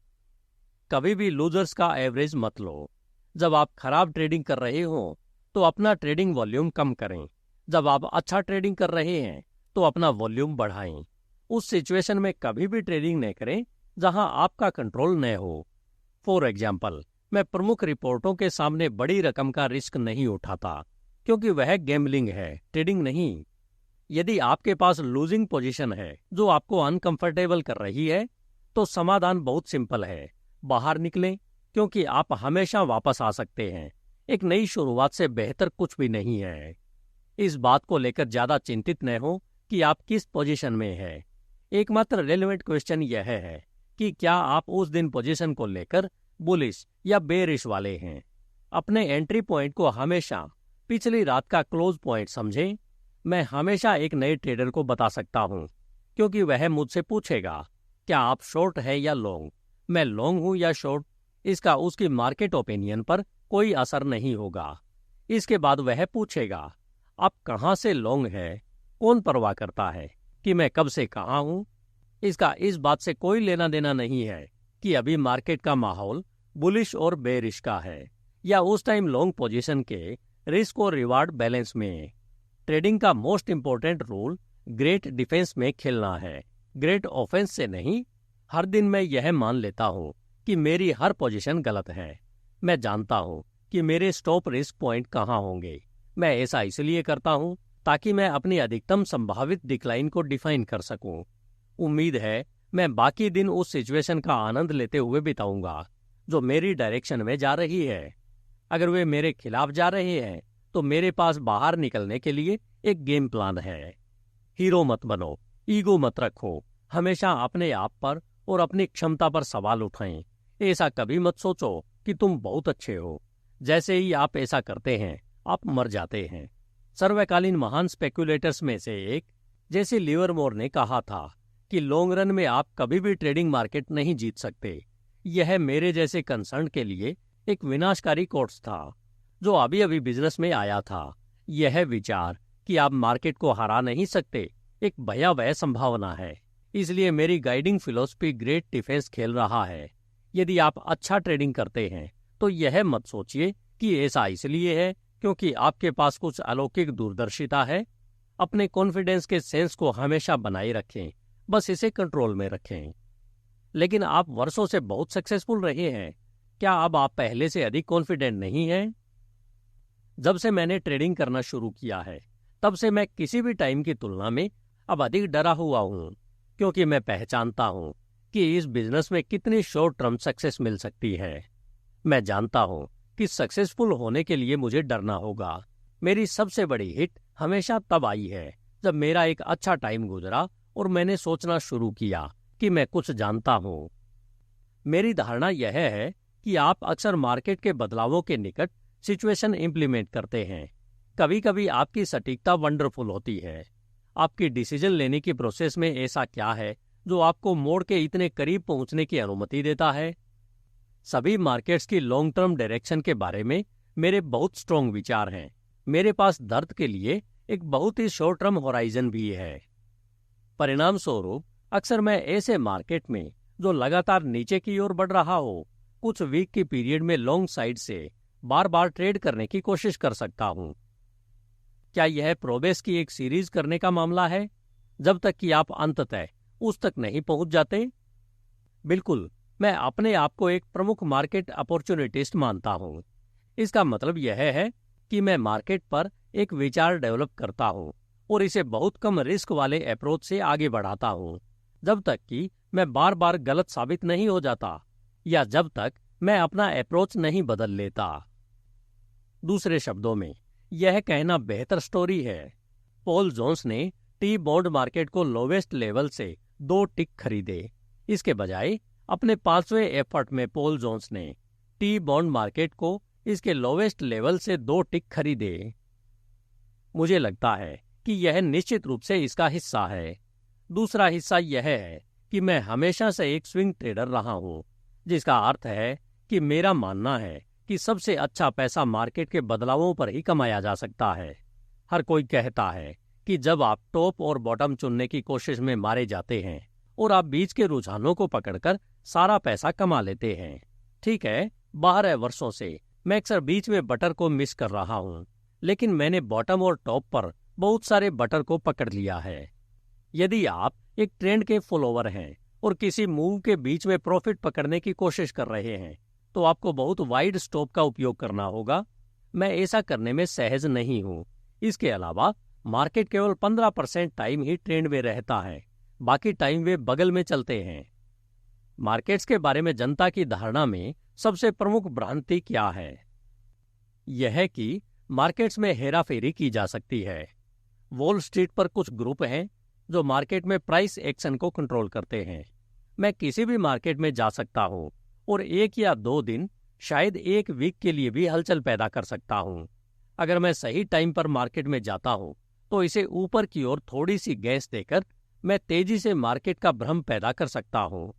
कभी भी लूजर्स का एवरेज मत लो। जब आप खराब ट्रेडिंग कर रहे हो तो अपना ट्रेडिंग वॉल्यूम कम करें। जब आप अच्छा ट्रेडिंग कर रहे हैं तो अपना वॉल्यूम बढ़ाएं। उस सिचुएशन में कभी भी ट्रेडिंग न करें जहां आपका कंट्रोल न हो। फॉर एग्जाम्पल, मैं प्रमुख रिपोर्टों के सामने बड़ी रकम का रिस्क नहीं उठाता क्योंकि वह गैम्बलिंग है, ट्रेडिंग नहीं। यदि आपके पास लूजिंग पोजीशन है जो आपको अनकंफर्टेबल कर रही है तो समाधान बहुत सिंपल है। बाहर निकलें क्योंकि आप हमेशा वापस आ सकते हैं। एक नई शुरुआत से बेहतर कुछ भी नहीं है। इस बात को लेकर ज्यादा चिंतित न हो कि आप किस पोजीशन में हैं। एकमात्र रेलेवेंट क्वेश्चन यह है कि क्या आप उस दिन पोजीशन को लेकर बुलिश या बेरिश वाले हैं। अपने एंट्री पॉइंट को हमेशा पिछली रात का क्लोज पॉइंट समझें। मैं हमेशा एक नए ट्रेडर को बता सकता हूं, क्योंकि वह मुझसे पूछेगा, क्या आप शॉर्ट है या लॉन्ग? मैं लॉन्ग हूं या शॉर्ट, इसका उसकी मार्केट ओपिनियन पर कोई असर नहीं होगा। इसके बाद वह पूछेगा, आप कहां से लॉन्ग है? कौन परवाह करता है कि मैं कब से कहां हूं? इसका इस बात से कोई लेना देना नहीं है कि अभी मार्केट का माहौल बुलिश और बेरिश का है, या उस टाइम लॉन्ग पोजीशन के रिस्क और रिवार्ड बैलेंस में। ट्रेडिंग का most important rule great defence में खेलना है, ग्रेट ऑफेंस से नहीं। हर दिन मैं यह मान लेता हूं कि मेरी हर पोजीशन गलत है। मैं जानता हूं कि मेरे स्टॉप रिस्क पॉइंट कहां होंगे। मैं ऐसा इसलिए करता हूं ताकि मैं अपनी अधिकतम संभावित डिक्लाइन को डिफाइन कर सकूं। उम्मीद है मैं बाकी दिन उस सिचुएशन का आनंद लेते हुए बिताऊंगा जो मेरी डायरेक्शन में जा रही है। अगर वे मेरे खिलाफ जा रहे हैं तो मेरे पास बाहर निकलने के लिए एक गेम प्लान है। हीरो मत बनो, ईगो मत रखो। हमेशा अपने आप पर और अपनी क्षमता पर सवाल उठाएं। ऐसा कभी मत सोचो कि तुम बहुत अच्छे हो। जैसे ही आप ऐसा करते हैं, आप मर जाते हैं। सर्वकालीन महान स्पेक्युलेटर्स में से एक जैसे लिवरमोर ने कहा था कि लॉन्ग रन में आप कभी भी ट्रेडिंग मार्केट नहीं जीत सकते। यह मेरे जैसे कंसर्न के लिए एक विनाशकारी कोट्स था जो अभी अभी बिजनेस में आया था। यह विचार कि आप मार्केट को हरा नहीं सकते एक भयावह संभावना है। इसलिए मेरी गाइडिंग फिलॉसफी ग्रेट डिफेंस खेल रहा है। यदि आप अच्छा ट्रेडिंग करते हैं तो यह मत सोचिए कि ऐसा इसलिए है क्योंकि आपके पास कुछ अलौकिक दूरदर्शिता है। अपने कॉन्फिडेंस के सेंस को हमेशा बनाए रखें, बस इसे कंट्रोल में रखें। लेकिन आप वर्षों से बहुत सक्सेसफुल रहे हैं, क्या अब आप पहले से अधिक कॉन्फिडेंट नहीं हैं? जब से मैंने ट्रेडिंग करना शुरू किया है, तब से मैं किसी भी टाइम की तुलना में अब अधिक डरा हुआ हूं, क्योंकि मैं पहचानता हूं कि इस बिजनेस में कितनी शॉर्ट टर्म सक्सेस मिल सकती है। मैं जानता हूं कि सक्सेसफुल होने के लिए मुझे डरना होगा। मेरी सबसे बड़ी हिट हमेशा तब आई है जब मेरा एक अच्छा टाइम गुजरा और मैंने सोचना शुरू किया कि मैं कुछ जानता हूं। मेरी धारणा यह है कि आप अक्सर मार्केट के बदलावों के निकट सिचुएशन इंप्लीमेंट करते हैं। कभी कभी आपकी सटीकता वंडरफुल होती है। आपकी डिसीजन लेने की प्रोसेस में ऐसा क्या है जो आपको मोड़ के इतने करीब पहुंचने की अनुमति देता है? सभी मार्केट्स की लॉन्ग टर्म डायरेक्शन के बारे में मेरे बहुत स्ट्रॉन्ग विचार हैं। मेरे पास दर्द के लिए एक बहुत ही शॉर्ट टर्म होराइजन भी है। परिणाम स्वरूप अक्सर मैं ऐसे मार्केट में जो लगातार नीचे की ओर बढ़ रहा हो, कुछ वीक की पीरियड में लॉन्ग साइड से बार बार ट्रेड करने की कोशिश कर सकता हूं। क्या यह प्रोबेस की एक सीरीज करने का मामला है, जब तक कि आप अंततः उस तक नहीं पहुंच जाते? बिल्कुल, मैं अपने आप को एक प्रमुख मार्केट अपॉर्चुनिटिस्ट मानता हूं। इसका मतलब यह है कि मैं मार्केट पर एक विचार डेवलप करता हूं और इसे बहुत कम रिस्क वाले अप्रोच से आगे बढ़ाता हूं, जब तक कि मैं बार बार गलत साबित नहीं हो जाता या जब तक मैं अपना अप्रोच नहीं बदल लेता। दूसरे शब्दों में यह कहना बेहतर स्टोरी है। पॉल जोन्स ने टी बॉन्ड मार्केट को लोवेस्ट लेवल से 2 टिक खरीदे। इसके बजाय अपने 5वें एफर्ट में पॉल जोन्स ने टी बॉन्ड मार्केट को इसके लोवेस्ट लेवल से 2 टिक खरीदे। मुझे लगता है कि यह निश्चित रूप से इसका हिस्सा है। दूसरा हिस्सा यह है कि मैं हमेशा से एक स्विंग ट्रेडर रहा हूं, जिसका अर्थ है कि मेरा मानना है कि सबसे अच्छा पैसा मार्केट के बदलावों पर ही कमाया जा सकता है। हर कोई कहता है कि जब आप टॉप और बॉटम चुनने की कोशिश में मारे जाते हैं और आप बीच के रुझानों को पकड़कर सारा पैसा कमा लेते हैं। ठीक है, 12 वर्षों से मैं अक्सर बीच में बटर को मिस कर रहा हूं, लेकिन मैंने बॉटम और टॉप पर बहुत सारे बटर को पकड़ लिया है। यदि आप एक ट्रेंड के फॉलोवर हैं और किसी मूव के बीच में प्रॉफिट पकड़ने की कोशिश कर रहे हैं, तो आपको बहुत वाइड स्टॉप का उपयोग करना होगा। मैं ऐसा करने में सहज नहीं हूं। इसके अलावा मार्केट केवल 15% टाइम ही ट्रेंड में रहता है, बाकी टाइम वे बगल में चलते हैं। मार्केट्स के बारे में जनता की धारणा में सबसे प्रमुख भ्रांति क्या है? यह है कि मार्केट्स में हेराफेरी की जा सकती है। वॉल स्ट्रीट पर कुछ ग्रुप हैं जो मार्केट में प्राइस एक्शन को कंट्रोल करते हैं। मैं किसी भी मार्केट में जा सकता हूं और 1 या 2 दिन शायद एक वीक के लिए भी हलचल पैदा कर सकता हूँ। अगर मैं सही टाइम पर मार्केट में जाता हूँ तो इसे ऊपर की ओर थोड़ी सी गैस देकर मैं तेजी से मार्केट का भ्रम पैदा कर सकता हूँ।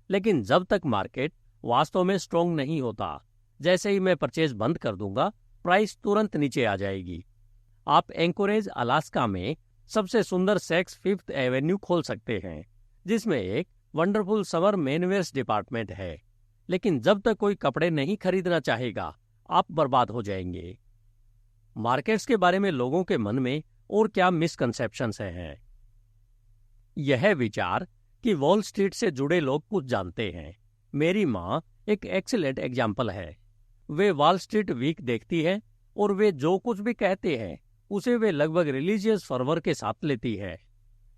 लेकिन जब तक मार्केट वास्तव में स्ट्रोंग नहीं होता, जैसे ही मैं परचेज बंद कर दूंगा, प्राइस तुरंत नीचे आ जाएगी। आप एंकोरेज अलास्का में सबसे सुंदर सेक्स फिफ्थ एवेन्यू खोल सकते हैं, जिसमें एक वंडरफुल समर मेनवेयर्स डिपार्टमेंट है। लेकिन जब तक कोई कपड़े नहीं खरीदना चाहेगा, आप बर्बाद हो जाएंगे। मार्केट्स के बारे में लोगों के मन में और क्या मिसकंसेप्शंस हैं? यह विचार कि वॉल स्ट्रीट से जुड़े लोग कुछ जानते हैं। मेरी माँ एक एक्सीलेंट एग्जाम्पल है। वे वॉल स्ट्रीट वीक देखती है और वे जो कुछ भी कहते हैं उसे वे लगभग रिलीजियस फर्वर के साथ लेती है।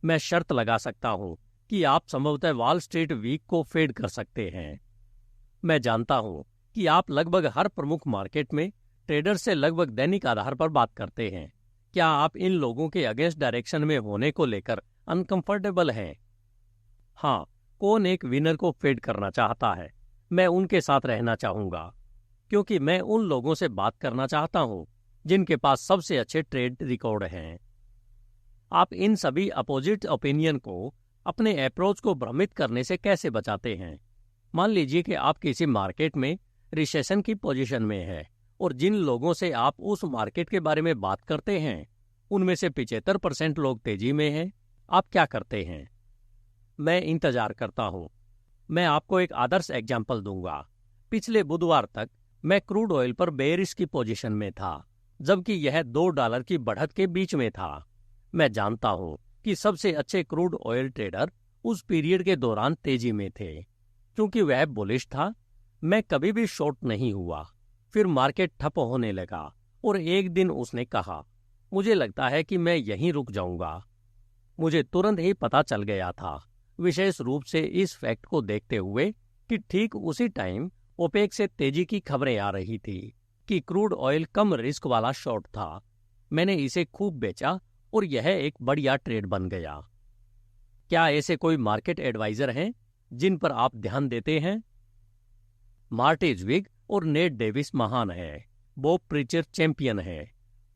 मैं शर्त लगा सकता हूँ कि आप संभवतः वॉल स्ट्रीट वीक को फेड कर सकते हैं। मैं जानता हूँ कि आप लगभग हर प्रमुख मार्केट में ट्रेडर से लगभग दैनिक आधार पर बात करते हैं। क्या आप इन लोगों के अगेंस्ट डायरेक्शन में होने को लेकर अनकंफर्टेबल हैं? हाँ, कौन एक विनर को फेड करना चाहता है? मैं उनके साथ रहना चाहूंगा, क्योंकि मैं उन लोगों से बात करना चाहता हूं जिनके पास सबसे अच्छे ट्रेड रिकॉर्ड हैं। आप इन सभी अपोजिट ओपिनियन को अपने अप्रोच को भ्रमित करने से कैसे बचाते हैं? मान लीजिए कि आप किसी मार्केट में रिसेशन की पोजीशन में है और जिन लोगों से आप उस मार्केट के बारे में बात करते हैं उनमें से 75% लोग तेजी में हैं। आप क्या करते हैं? मैं इंतजार करता हूं। मैं आपको एक आदर्श एग्जाम्पल दूंगा। पिछले बुधवार तक मैं क्रूड ऑयल पर बेयरिश की पोजीशन में था, जबकि यह $2 की बढ़त के बीच में था। मैं जानता हूं कि सबसे अच्छे क्रूड ऑयल ट्रेडर उस पीरियड के दौरान तेजी में थे, क्योंकि वह बुलिश था। मैं कभी भी शॉर्ट नहीं हुआ। फिर मार्केट ठप होने लगा और एक दिन उसने कहा, मुझे लगता है कि मैं यहीं रुक जाऊंगा। मुझे तुरंत ही पता चल गया था, विशेष रूप से इस फैक्ट को देखते हुए कि ठीक उसी टाइम ओपेक से तेजी की खबरें आ रही थी कि क्रूड ऑयल कम रिस्क वाला शॉर्ट था। मैंने इसे खूब बेचा और यह एक बढ़िया ट्रेड बन गया। क्या ऐसे कोई मार्केट एडवाइजर हैं जिन पर आप ध्यान देते हैं? मार्टी ज्विग और नेट डेविस महान है। बॉब प्रीचर चैंपियन है।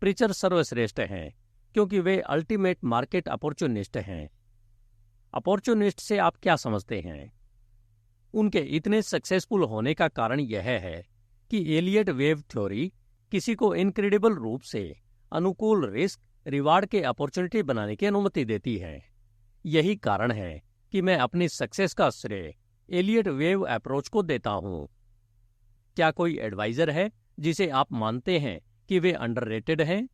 प्रीचर सर्वश्रेष्ठ हैं क्योंकि वे अल्टीमेट मार्केट अपॉर्चुनिस्ट हैं। अपॉर्चुनिस्ट से आप क्या समझते हैं? उनके इतने सक्सेसफुल होने का कारण यह है कि एलियट वेव थ्योरी किसी को इनक्रेडिबल रूप से अनुकूल रिस्क रिवार्ड के अपॉर्चुनिटी बनाने की अनुमति देती है। यही कारण है कि मैं अपनी सक्सेस का श्रेय एलियट वेव अप्रोच को देता हूं। क्या कोई एडवाइजर है जिसे आप मानते हैं कि वे अंडररेटेड हैं?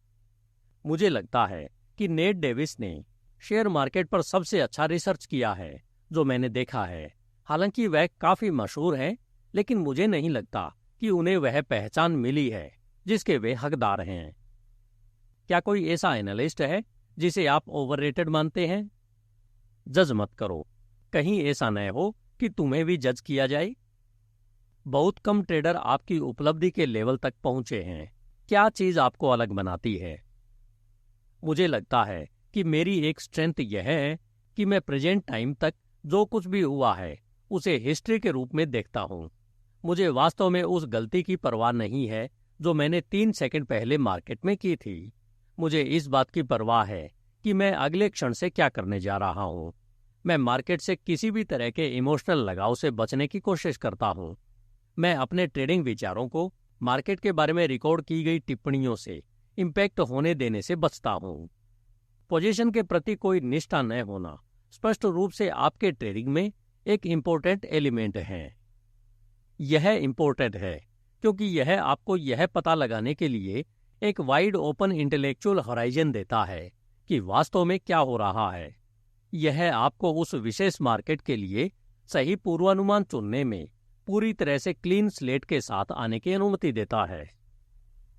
मुझे लगता है कि नेट डेविस ने शेयर मार्केट पर सबसे अच्छा रिसर्च किया है जो मैंने देखा है। हालांकि वह काफी मशहूर है, लेकिन मुझे नहीं लगता कि उन्हें वह पहचान मिली है जिसके वे हकदार हैं। क्या कोई ऐसा एनालिस्ट है जिसे आप ओवररेटेड मानते हैं? जज मत करो, कहीं ऐसा न हो कि तुम्हें भी जज किया जाए। बहुत कम ट्रेडर आपकी उपलब्धि के लेवल तक पहुंचे हैं। क्या चीज आपको अलग बनाती है? मुझे लगता है कि मेरी एक स्ट्रेंथ यह है कि मैं प्रेजेंट टाइम तक जो कुछ भी हुआ है उसे हिस्ट्री के रूप में देखता हूं। मुझे वास्तव में उस गलती की परवाह नहीं है जो मैंने 3 सेकंड पहले मार्केट में की थी। मुझे इस बात की परवाह है कि मैं अगले क्षण से क्या करने जा रहा हूं। मैं मार्केट से किसी भी तरह के इमोशनल लगाव से बचने की कोशिश करता हूं। मैं अपने ट्रेडिंग विचारों को मार्केट के बारे में रिकॉर्ड की गई टिप्पणियों से इम्पैक्ट होने देने से बचता हूं। पोजीशन के प्रति कोई निष्ठा न होना स्पष्ट रूप से आपके ट्रेडिंग में एक इम्पोर्टेंट एलिमेंट है। यह इम्पोर्टेंट है क्योंकि यह आपको यह पता लगाने के लिए एक वाइड ओपन इंटेलेक्चुअल हॉराइजन देता है कि वास्तव में क्या हो रहा है। यह आपको उस विशेष मार्केट के लिए सही पूर्वानुमान चुनने में पूरी तरह से क्लीन स्लेट के साथ आने की अनुमति देता है।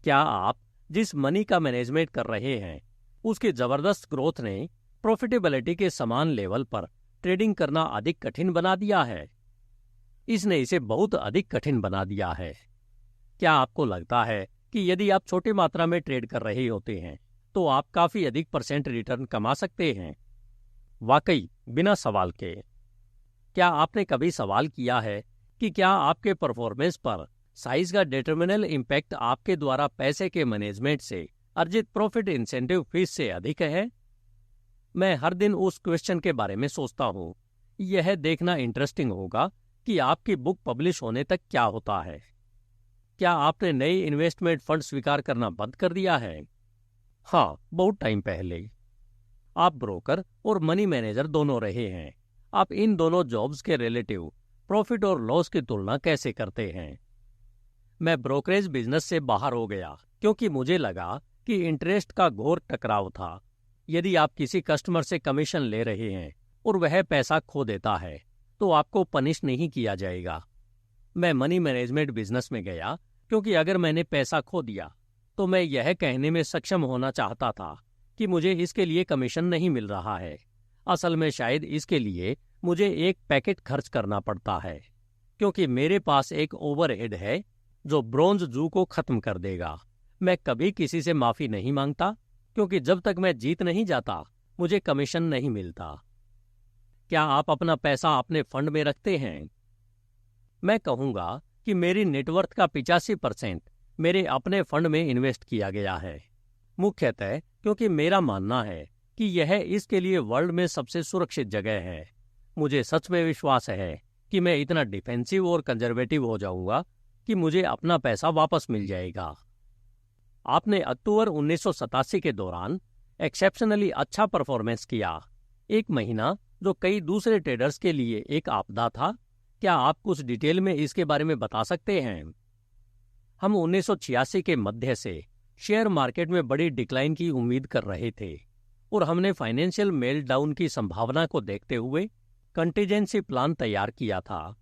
क्या आप जिस मनी का मैनेजमेंट कर रहे हैं उसकी जबरदस्त ग्रोथ ने प्रॉफिटेबिलिटी के समान लेवल पर ट्रेडिंग करना अधिक कठिन बना दिया है? इसने इसे बहुत अधिक कठिन बना दिया है। क्या आपको लगता है कि यदि आप छोटी मात्रा में ट्रेड कर रहे होते हैं तो आप काफी अधिक % रिटर्न कमा सकते हैं? वाकई, बिना सवाल के। क्या आपने कभी सवाल किया है कि क्या आपके परफॉर्मेंस पर साइज का डिटर्मिनल इम्पैक्ट आपके द्वारा पैसे के मैनेजमेंट से अर्जित प्रॉफिट इंसेंटिव फीस से अधिक है? मैं हर दिन उस क्वेश्चन के बारे में सोचता हूँ। यह देखना इंटरेस्टिंग होगा कि आपकी बुक पब्लिश होने तक क्या होता है। क्या आपने नई इन्वेस्टमेंट फंड स्वीकार करना बंद कर दिया है? हाँ, बहुत टाइम पहले। आप ब्रोकर और मनी मैनेजर दोनों रहे हैं। आप इन दोनों जॉब्स के रिलेटिव प्रॉफिट और लॉस की तुलना कैसे करते हैं? मैं ब्रोकरेज बिजनेस से बाहर हो गया क्योंकि मुझे लगा कि इंटरेस्ट का घोर टकराव था। यदि आप किसी कस्टमर से कमीशन ले रहे हैं और वह पैसा खो देता है तो आपको पनिश नहीं किया जाएगा। मैं मनी मैनेजमेंट बिजनेस में गया क्योंकि अगर मैंने पैसा खो दिया तो मैं यह कहने में सक्षम होना चाहता था कि मुझे इसके लिए कमीशन नहीं मिल रहा है। असल में शायद इसके लिए मुझे एक पैकेट खर्च करना पड़ता है, क्योंकि मेरे पास एक ओवरहेड है जो ब्रोंज जू को खत्म कर देगा। मैं कभी किसी से माफी नहीं मांगता, क्योंकि जब तक मैं जीत नहीं जाता मुझे कमीशन नहीं मिलता। क्या आप अपना पैसा अपने फंड में रखते हैं? मैं कहूंगा कि मेरी नेटवर्थ का 85% मेरे अपने फंड में इन्वेस्ट किया गया है, मुख्यतः क्योंकि मेरा मानना है कि यह इसके लिए वर्ल्ड में सबसे सुरक्षित जगह है। मुझे सच में विश्वास है कि मैं इतना डिफेंसिव और कंजर्वेटिव हो जाऊंगा कि मुझे अपना पैसा वापस मिल जाएगा। आपने अक्टूबर 1987 के दौरान एक्सेप्शनली अच्छा परफॉर्मेंस किया, एक महीना जो कई दूसरे ट्रेडर्स के लिए एक आपदा था। क्या आप कुछ डिटेल में इसके बारे में बता सकते हैं? हम 1986 के मध्य से शेयर मार्केट में बड़ी डिक्लाइन की उम्मीद कर रहे थे और हमने फाइनेंशियल मेल्टडाउन की संभावना को देखते हुए कंटीजेंसी प्लान तैयार किया था।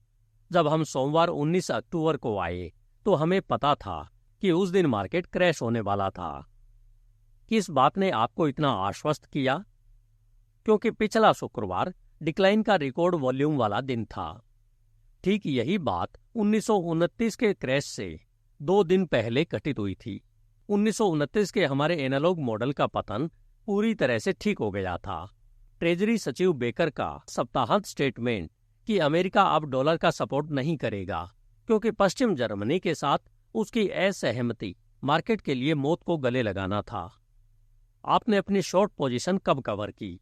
जब हम सोमवार 19 अक्टूबर को आए तो हमें पता था कि उस दिन मार्केट क्रैश होने वाला था। किस बात ने आपको इतना आश्वस्त किया? क्योंकि पिछला शुक्रवार डिक्लाइन का रिकॉर्ड वॉल्यूम वाला दिन था। ठीक यही बात 1929 के क्रैश से 2 दिन पहले घटित हुई थी। 1929 के हमारे एनालॉग मॉडल का पतन पूरी तरह से ठीक हो गया था। ट्रेजरी सचिव बेकर का सप्ताहांत स्टेटमेंट कि अमेरिका अब डॉलर का सपोर्ट नहीं करेगा क्योंकि पश्चिम जर्मनी के साथ उसकी असहमति मार्केट के लिए मौत को गले लगाना था। आपने अपनी शॉर्ट पोजीशन कब कवर की?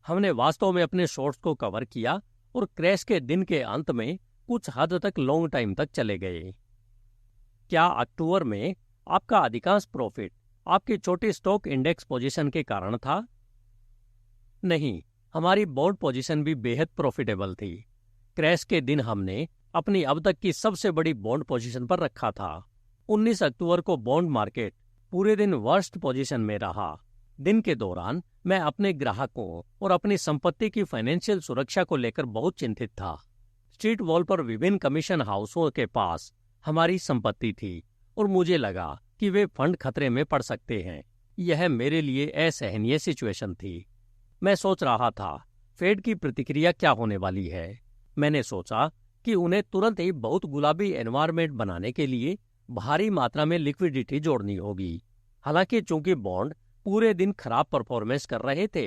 हमने वास्तव में अपने शॉर्ट्स को कवर किया और क्रैश के दिन के अंत में कुछ हद तक लॉन्ग टाइम तक चले गए। क्या अक्टूबर में आपका अधिकांश प्रॉफिट आपकी छोटी स्टॉक इंडेक्स पोजीशन के कारण था? नहीं, हमारी बॉन्ड पोजीशन भी बेहद प्रॉफिटेबल थी। क्रैश के दिन हमने अपनी अब तक की सबसे बड़ी बॉन्ड पोजीशन पर रखा था। 19 अक्टूबर को बॉन्ड मार्केट पूरे दिन वर्स्ट पोजीशन में रहा। दिन के दौरान मैं अपने ग्राहकों और अपनी संपत्ति की फाइनेंशियल सुरक्षा को लेकर बहुत चिंतित था। स्ट्रीट वॉल पर विभिन्न कमीशन हाउसों के पास हमारी संपत्ति थी और मुझे लगा कि वे फंड खतरे में पड़ सकते हैं। यह मेरे लिए असहनीय सिचुएशन थी। मैं सोच रहा था फेड की प्रतिक्रिया क्या होने वाली है। मैंने सोचा कि उन्हें तुरंत ही बहुत गुलाबी एनवायरनमेंट बनाने के लिए भारी मात्रा में लिक्विडिटी जोड़नी होगी। हालांकि चूंकि बॉन्ड पूरे दिन खराब परफॉर्मेंस कर रहे थे,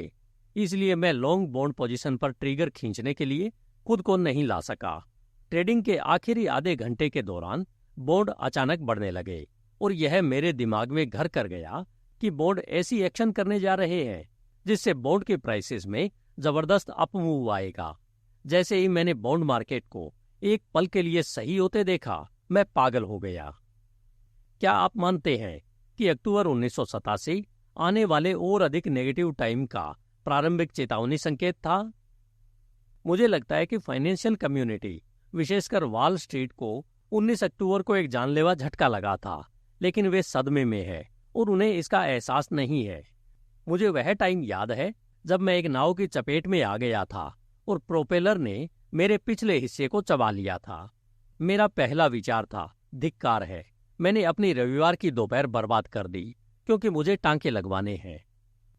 इसलिए मैं लॉन्ग बॉन्ड पोजीशन पर ट्रिगर खींचने के लिए खुद को नहीं ला सका। ट्रेडिंग के आखिरी आधे घंटे के दौरान बॉन्ड अचानक बढ़ने लगे और यह मेरे दिमाग में घर कर गया कि बॉन्ड ऐसी एक्शन करने जा रहे हैं जिससे बॉन्ड के प्राइसेस में जबरदस्त अपमूव आएगा। जैसे ही मैंने बॉन्ड मार्केट को एक पल के लिए सही होते देखा, मैं पागल हो गया। क्या आप मानते हैं कि अक्टूबर 1987 आने वाले और अधिक नेगेटिव टाइम का प्रारंभिक चेतावनी संकेत था? मुझे लगता है कि फाइनेंशियल कम्युनिटी, विशेषकर वॉल स्ट्रीट को 19 अक्टूबर को एक जानलेवा झटका लगा था, लेकिन वे सदमे में है और उन्हें इसका एहसास नहीं है। मुझे वह टाइम याद है जब मैं एक नाव की चपेट में आ गया था और प्रोपेलर ने मेरे पिछले हिस्से को चबा लिया था। मेरा पहला विचार था, धिक्कार है, मैंने अपनी रविवार की दोपहर बर्बाद कर दी क्योंकि मुझे टांके लगवाने हैं।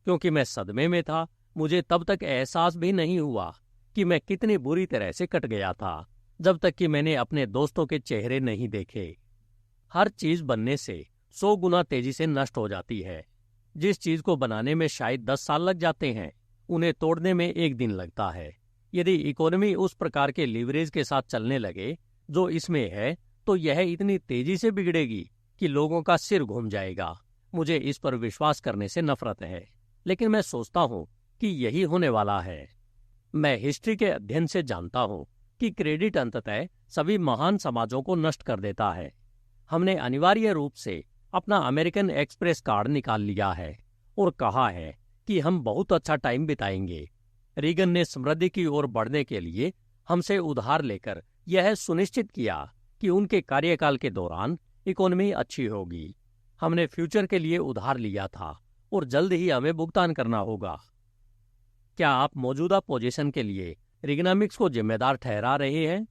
क्योंकि मैं सदमे में था, मुझे तब तक एहसास भी नहीं हुआ कि मैं कितनी बुरी तरह से कट गया था, जब तक कि मैंने अपने दोस्तों के चेहरे नहीं देखे। हर चीज बनने से 100 गुना तेजी से नष्ट हो जाती है। जिस चीज को बनाने में शायद 10 साल लग जाते हैं, उन्हें तोड़ने में 1 दिन लगता है। यदि इकोनॉमी उस प्रकार के लीवरेज के साथ चलने लगे जो इसमें है, तो यह इतनी तेजी से बिगड़ेगी कि लोगों का सिर घूम जाएगा। मुझे इस पर विश्वास करने से नफरत है, लेकिन मैं सोचता हूँ कि यही होने वाला है। मैं हिस्ट्री के अध्ययन से जानता हूँ कि क्रेडिट अंततः सभी महान समाजों को नष्ट कर देता है। हमने अनिवार्य रूप से अपना अमेरिकन एक्सप्रेस कार्ड निकाल लिया है और कहा है कि हम बहुत अच्छा टाइम बिताएंगे। रीगन ने समृद्धि की ओर बढ़ने के लिए हमसे उधार लेकर यह सुनिश्चित किया कि उनके कार्यकाल के दौरान इकोनॉमी अच्छी होगी। हमने फ्यूचर के लिए उधार लिया था और जल्द ही हमें भुगतान करना होगा। क्या आप मौजूदा पोजीशन के लिए रीगनामिक्स को जिम्मेदार ठहरा रहे हैं?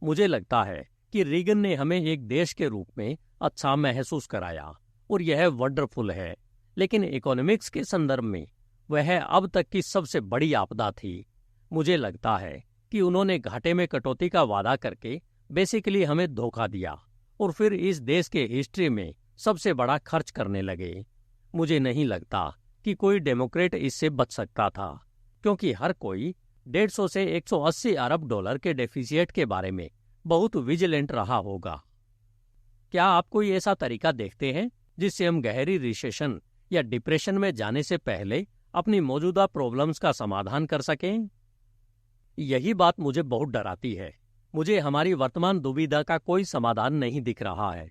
मुझे लगता है कि रीगन ने हमें एक देश के रूप में अच्छा महसूस कराया और यह वंडरफुल है, लेकिन इकोनॉमिक्स के संदर्भ में वह अब तक की सबसे बड़ी आपदा थी। मुझे लगता है कि उन्होंने घाटे में कटौती का वादा करके बेसिकली हमें धोखा दिया और फिर इस देश के हिस्ट्री में सबसे बड़ा खर्च करने लगे। मुझे नहीं लगता कि कोई डेमोक्रेट इससे बच सकता था, क्योंकि हर कोई 150 से 180 अरब डॉलर के डेफिसिट के बारे में बहुत विजिलेंट रहा होगा। क्या आप कोई ऐसा तरीका देखते हैं जिससे हम गहरी रिसेशन या डिप्रेशन में जाने से पहले अपनी मौजूदा प्रॉब्लम्स का समाधान कर सकें? यही बात मुझे बहुत डराती है। मुझे हमारी वर्तमान दुविधा का कोई समाधान नहीं दिख रहा है।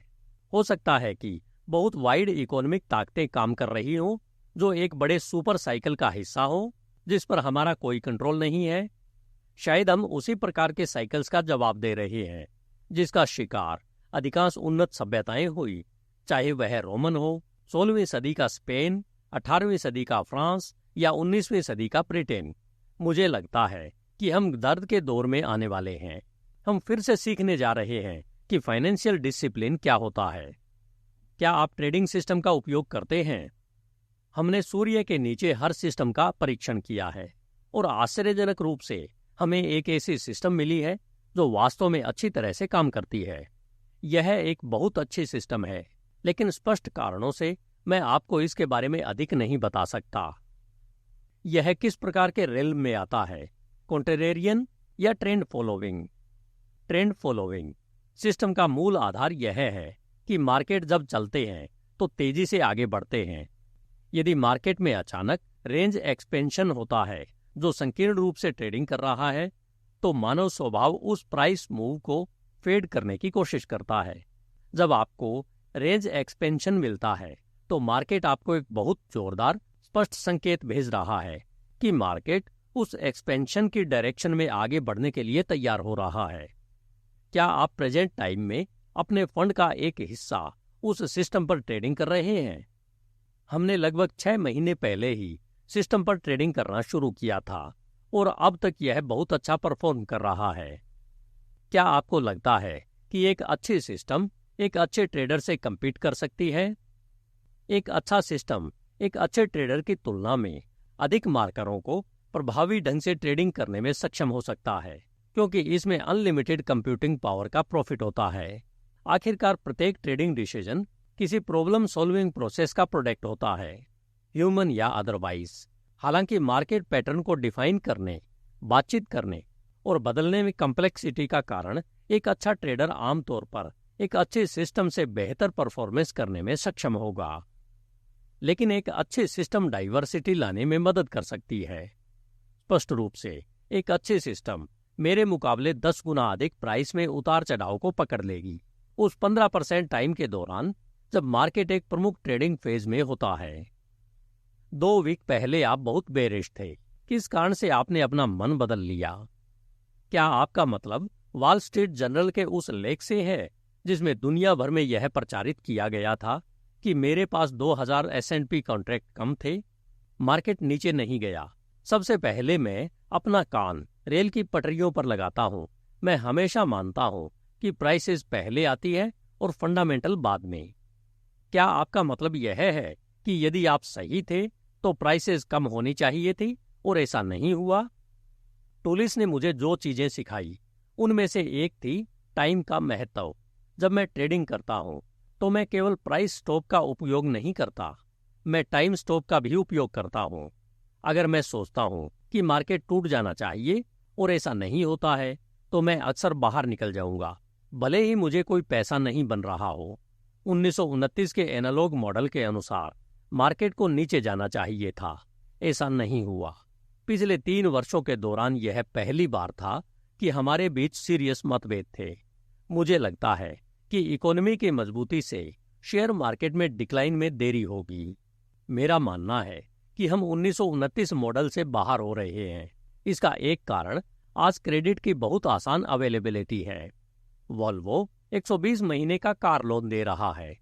हो सकता है कि बहुत वाइड इकोनॉमिक ताकतें काम कर रही हों, जो एक बड़े सुपर साइकिल का हिस्सा हो जिस पर हमारा कोई कंट्रोल नहीं है। शायद हम उसी प्रकार के साइकिल्स का जवाब दे रहे हैं जिसका शिकार अधिकांश उन्नत सभ्यताएं हुई, चाहे वह रोमन हो, 16वीं सदी का स्पेन, 18वीं सदी का फ्रांस या 19वीं सदी का ब्रिटेन। मुझे लगता है कि हम दर्द के दौर में आने वाले हैं। हम फिर से सीखने जा रहे हैं कि फाइनेंशियल डिसिप्लिन क्या होता है। क्या आप ट्रेडिंग सिस्टम का उपयोग करते हैं? हमने सूर्य के नीचे हर सिस्टम का परीक्षण किया है और आश्चर्यजनक रूप से हमें एक ऐसी सिस्टम मिली है जो वास्तव में अच्छी तरह से काम करती है। यह एक बहुत अच्छी सिस्टम है, लेकिन स्पष्ट कारणों से मैं आपको इसके बारे में अधिक नहीं बता सकता। यह किस प्रकार के रेल्म में आता है, कॉन्ट्रेरियन या trend following? Trend following system का मूल आधार यह है कि मार्केट जब चलते हैं तो तेजी से आगे बढ़ते हैं। यदि मार्केट में अचानक रेंज एक्सपेंशन होता है जो संकीर्ण रूप से ट्रेडिंग कर रहा है, तो मानव स्वभाव उस प्राइस मूव को फेड करने की कोशिश करता है। जब आपको रेंज एक्सपेंशन मिलता है तो मार्केट आपको एक बहुत जोरदार स्पष्ट संकेत भेज रहा है कि मार्केट उस एक्सपेंशन की डायरेक्शन में आगे बढ़ने के लिए तैयार हो रहा है। क्या आप प्रेजेंट टाइम में अपने फंड का एक हिस्सा उस सिस्टम पर ट्रेडिंग कर रहे हैं? हमने लगभग 6 महीने पहले ही सिस्टम पर ट्रेडिंग करना शुरू किया था और अब तक यह बहुत अच्छा परफॉर्म कर रहा है। क्या आपको लगता है कि एक अच्छी सिस्टम एक अच्छे ट्रेडर से compete कर सकती है? एक अच्छा सिस्टम एक अच्छे ट्रेडर की तुलना में अधिक मार्करों को प्रभावी ढंग से ट्रेडिंग करने में सक्षम हो सकता है, क्योंकि इसमें अनलिमिटेड कंप्यूटिंग पावर का प्रॉफिट होता है। आखिरकार प्रत्येक ट्रेडिंग डिसीजन किसी प्रॉब्लम सॉल्विंग प्रोसेस का प्रोडक्ट होता है, ह्यूमन या अदरवाइज। हालांकि मार्केट पैटर्न को डिफाइन करने, बातचीत करने और बदलने में कम्प्लेक्सिटी का कारण एक अच्छा ट्रेडर आमतौर पर एक अच्छे सिस्टम से बेहतर परफॉर्मेंस करने में सक्षम होगा। लेकिन एक अच्छी सिस्टम डाइवर्सिटी लाने में मदद कर सकती है। स्पष्ट रूप से एक अच्छी सिस्टम मेरे मुकाबले 10 गुना अधिक प्राइस में उतार चढ़ाव को पकड़ लेगी उस 15% टाइम के दौरान जब मार्केट एक प्रमुख ट्रेडिंग फेज में होता है। 2 वीक पहले आप बहुत बेरिश थे। किस कारण से आपने अपना मन बदल लिया? क्या आपका मतलब वॉल स्ट्रीट जर्नल के उस लेख से है जिसमें दुनिया भर में यह प्रचारित किया गया था कि मेरे पास 2000 S&P कॉन्ट्रैक्ट कम थे? मार्केट नीचे नहीं गया। सबसे पहले मैं अपना कान रेल की पटरियों पर लगाता हूं। मैं हमेशा मानता हूं कि प्राइसेस पहले आती है और फंडामेंटल बाद में। क्या आपका मतलब यह है कि यदि आप सही थे तो प्राइसेस कम होनी चाहिए थी और ऐसा नहीं हुआ? टूलिस ने मुझे जो चीजें सिखाई उनमें से एक थी टाइम का महत्व। जब मैं ट्रेडिंग करता हूं तो मैं केवल प्राइस स्टॉप का उपयोग नहीं करता, मैं टाइम स्टॉप का भी उपयोग करता हूं। अगर मैं सोचता हूं कि मार्केट टूट जाना चाहिए और ऐसा नहीं होता है तो मैं अक्सर बाहर निकल जाऊंगा। भले ही मुझे कोई पैसा नहीं बन रहा हो। 1929 के एनालॉग मॉडल के अनुसार मार्केट को नीचे जाना चाहिए था, ऐसा नहीं हुआ। पिछले 3 वर्षों के दौरान यह पहली बार था कि हमारे बीच सीरियस मतभेद थे। मुझे लगता है कि इकोनॉमी की मजबूती से शेयर मार्केट में डिक्लाइन में देरी होगी। मेरा मानना है कि हम 1929 मॉडल से बाहर हो रहे हैं। इसका एक कारण आज क्रेडिट की बहुत आसान अवेलेबिलिटी है। वॉल्वो 120 महीने का कार लोन दे रहा है।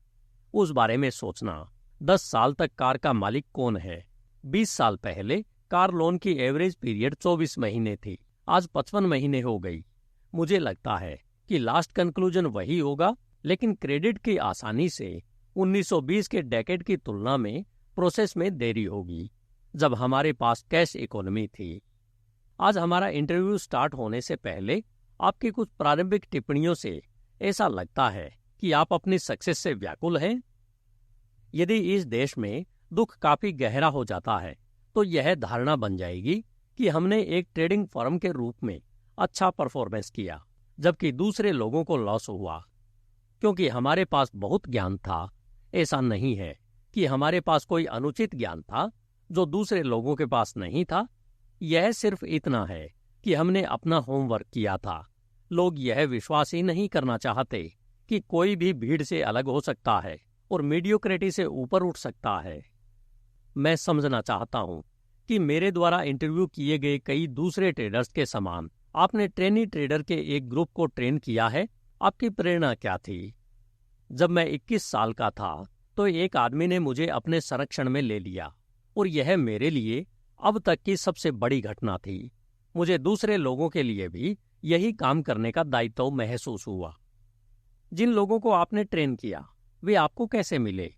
उस बारे में सोचना, 10 साल तक कार का मालिक कौन है? 20 साल पहले कार लोन की एवरेज पीरियड 24 महीने थी, आज 55 महीने हो गई। मुझे लगता है कि लास्ट कंक्लूजन वही होगा, लेकिन क्रेडिट की आसानी से 1920 के डेकेड की तुलना में प्रोसेस में देरी होगी, जब हमारे पास कैश इकोनॉमी थी। आज हमारा इंटरव्यू स्टार्ट होने से पहले आपकी कुछ प्रारंभिक टिप्पणियों से ऐसा लगता है कि आप अपनी सक्सेस से व्याकुल हैं। यदि इस देश में दुख काफी गहरा हो जाता है तो यह धारणा बन जाएगी कि हमने एक ट्रेडिंग फर्म के रूप में अच्छा परफॉर्मेंस किया, जबकि दूसरे लोगों को लॉस हुआ। क्योंकि हमारे पास बहुत ज्ञान था, ऐसा नहीं है कि हमारे पास कोई अनुचित ज्ञान था जो दूसरे लोगों के पास नहीं था। यह सिर्फ इतना है कि हमने अपना होमवर्क किया था। लोग यह विश्वास ही नहीं करना चाहते कि कोई भी भीड़ से अलग हो सकता है और मीडियोक्रेटी से ऊपर उठ सकता है। मैं समझना चाहता हूं कि मेरे द्वारा इंटरव्यू किए गए कई दूसरे ट्रेडर्स के समान आपने ट्रेनी ट्रेडर के एक ग्रुप को ट्रेन किया है। आपकी प्रेरणा क्या थी? जब मैं 21 साल का था तो एक आदमी ने मुझे अपने संरक्षण में ले लिया और यह मेरे लिए अब तक की सबसे बड़ी घटना थी। मुझे दूसरे लोगों के लिए भी यही काम करने का दायित्व महसूस हुआ। जिन लोगों को आपने ट्रेन किया वे आपको कैसे मिले?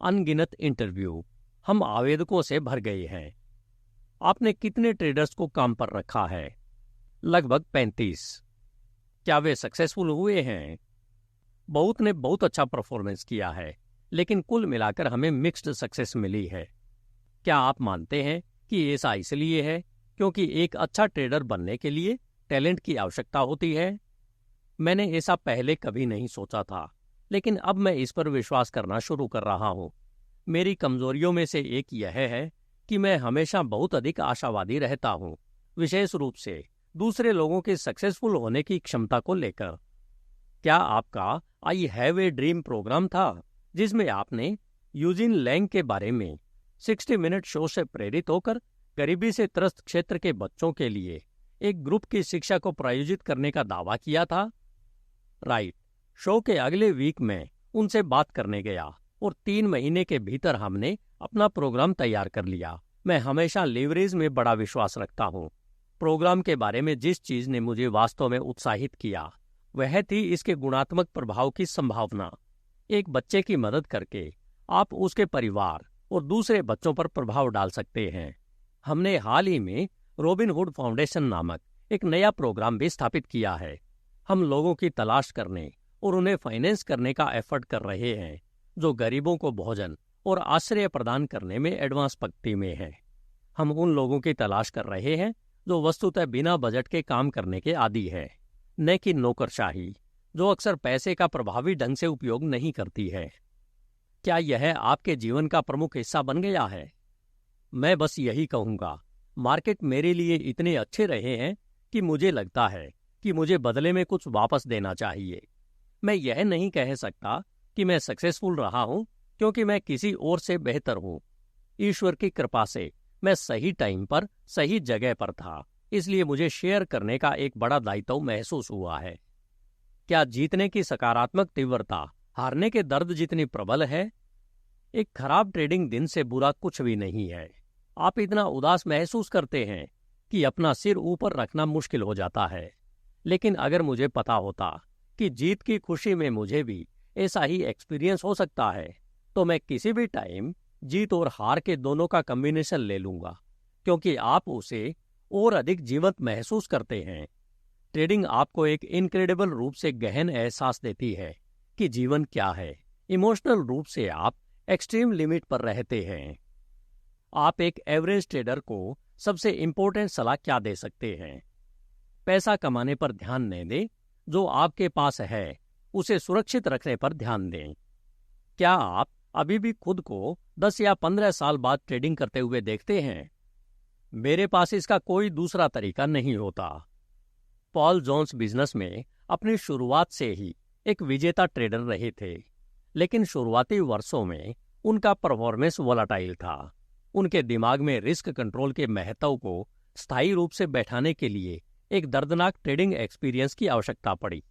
अनगिनत इंटरव्यू हम आवेदकों से भर गए हैं। आपने कितने ट्रेडर्स को काम पर रखा है? लगभग 35। क्या वे सक्सेसफुल हुए हैं? बहुत ने बहुत अच्छा परफॉर्मेंस किया है, लेकिन कुल मिलाकर हमें मिक्स्ड सक्सेस मिली है। क्या आप मानते हैं कि ऐसा इसलिए है क्योंकि एक अच्छा ट्रेडर बनने के लिए टैलेंट की आवश्यकता होती है? मैंने ऐसा पहले कभी नहीं सोचा था, लेकिन अब मैं इस पर विश्वास करना शुरू कर रहा हूँ। मेरी कमजोरियों में से एक यह है कि मैं हमेशा बहुत अधिक आशावादी रहता हूँ, विशेष रूप से दूसरे लोगों के सक्सेसफुल होने की क्षमता को लेकर। क्या आपका I have a dream programme था जिसमें आपने यूजिन लैंग के बारे में 60 मिनट शो से प्रेरित होकर गरीबी से त्रस्त क्षेत्र के बच्चों के लिए एक ग्रुप की शिक्षा को प्रायोजित करने का दावा किया था? राइट। शो के अगले वीक में उनसे बात करने गया और 3 महीने के भीतर हमने अपना प्रोग्राम तैयार कर लिया। मैं हमेशा लीवरेज में बड़ा विश्वास रखता हूँ। प्रोग्राम के बारे में जिस चीज ने मुझे वास्तव में उत्साहित किया वह थी इसके गुणात्मक प्रभाव की संभावना। एक बच्चे की मदद करके आप उसके परिवार और दूसरे बच्चों पर प्रभाव डाल सकते हैं। हमने हाल ही में रॉबिनहुड फाउंडेशन नामक एक नया प्रोग्राम भी स्थापित किया है। हम लोगों की तलाश करने और उन्हें फाइनेंस करने का एफर्ट कर रहे हैं जो गरीबों को भोजन और आश्रय प्रदान करने में एडवांस पंक्ति में हैं। हम उन लोगों की तलाश कर रहे हैं जो वस्तुतः बिना बजट के काम करने के आदी है, न कि नौकरशाही जो अक्सर पैसे का प्रभावी ढंग से उपयोग नहीं करती है। क्या यह आपके जीवन का प्रमुख हिस्सा बन गया है? मैं बस यही कहूंगा, मार्केट मेरे लिए इतने अच्छे रहे हैं कि मुझे लगता है कि मुझे बदले में कुछ वापस देना चाहिए। मैं यह नहीं कह सकता कि मैं सक्सेसफुल रहा हूं क्योंकि मैं किसी और से बेहतर हूं। ईश्वर की कृपा से मैं सही टाइम पर सही जगह पर था, इसलिए मुझे शेयर करने का एक बड़ा दायित्व महसूस हुआ है। क्या जीतने की सकारात्मक तीव्रता हारने के दर्द जितनी प्रबल है? एक खराब ट्रेडिंग दिन से बुरा कुछ भी नहीं है। आप इतना उदास महसूस करते हैं कि अपना सिर ऊपर रखना मुश्किल हो जाता है। लेकिन अगर मुझे पता होता कि जीत की खुशी में मुझे भी ऐसा ही एक्सपीरियंस हो सकता है तो मैं किसी भी टाइम जीत और हार के दोनों का कॉम्बिनेशन ले लूंगा, क्योंकि आप उसे और अधिक जीवंत महसूस करते हैं। ट्रेडिंग आपको एक इनक्रेडिबल रूप से गहन एहसास देती है कि जीवन क्या है। इमोशनल रूप से आप एक्सट्रीम लिमिट पर रहते हैं। आप एक एवरेज ट्रेडर को सबसे इंपॉर्टेंट सलाह क्या दे सकते हैं? पैसा कमाने पर ध्यान न दें, जो आपके पास है उसे सुरक्षित रखने पर ध्यान दें। क्या आप अभी भी खुद को 10 या 15 साल बाद ट्रेडिंग करते हुए देखते हैं? मेरे पास इसका कोई दूसरा तरीका नहीं होता। पॉल जोन्स बिजनेस में अपनी शुरुआत से ही एक विजेता ट्रेडर रहे थे, लेकिन शुरुआती वर्षों में उनका परफॉर्मेंस वोलाटाइल था। उनके दिमाग में रिस्क कंट्रोल के महत्व को स्थायी रूप से बैठाने के लिए एक दर्दनाक ट्रेडिंग एक्सपीरियंस की आवश्यकता पड़ी।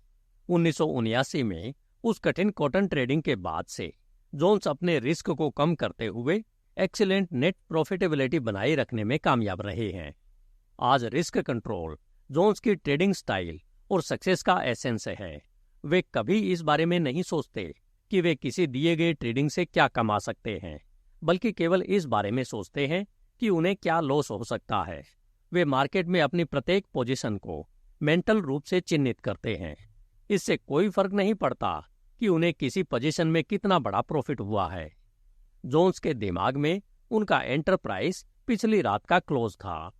1979 में उस कठिन कॉटन ट्रेडिंग के बाद से जोन्स अपने रिस्क को कम करते हुए एक्सीलेंट नेट प्रॉफिटेबिलिटी बनाए रखने में कामयाब रहे हैं। आज रिस्क कंट्रोल जोन्स की ट्रेडिंग स्टाइल और सक्सेस का एसेंस है। वे कभी इस बारे में नहीं सोचते कि वे किसी दिए गए ट्रेडिंग से क्या कमा सकते हैं, बल्कि केवल इस बारे में सोचते हैं कि उन्हें क्या लॉस हो सकता है। वे मार्केट में अपनी प्रत्येक पोजीशन को मेंटल रूप से चिन्हित करते हैं। इससे कोई फर्क नहीं पड़ता कि उन्हें किसी पोजीशन में कितना बड़ा प्रॉफिट हुआ है। जोन्स के दिमाग में उनका एंटरप्राइज पिछली रात का क्लोज था,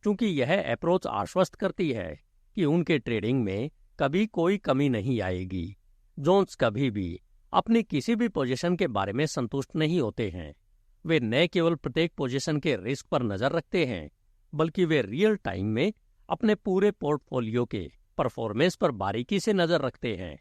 क्योंकि यह अप्रोच आश्वस्त करती है कि उनके ट्रेडिंग में कभी कोई कमी नहीं आएगी। जोन्स कभी भी अपनी किसी भी पोजीशन के बारे में संतुष्ट नहीं होते हैं। वे न केवल प्रत्येक पोजीशन के रिस्क पर नजर रखते हैं, बल्कि वे रियल टाइम में अपने पूरे पोर्टफोलियो के परफॉर्मेंस पर बारीकी से नजर रखते हैं।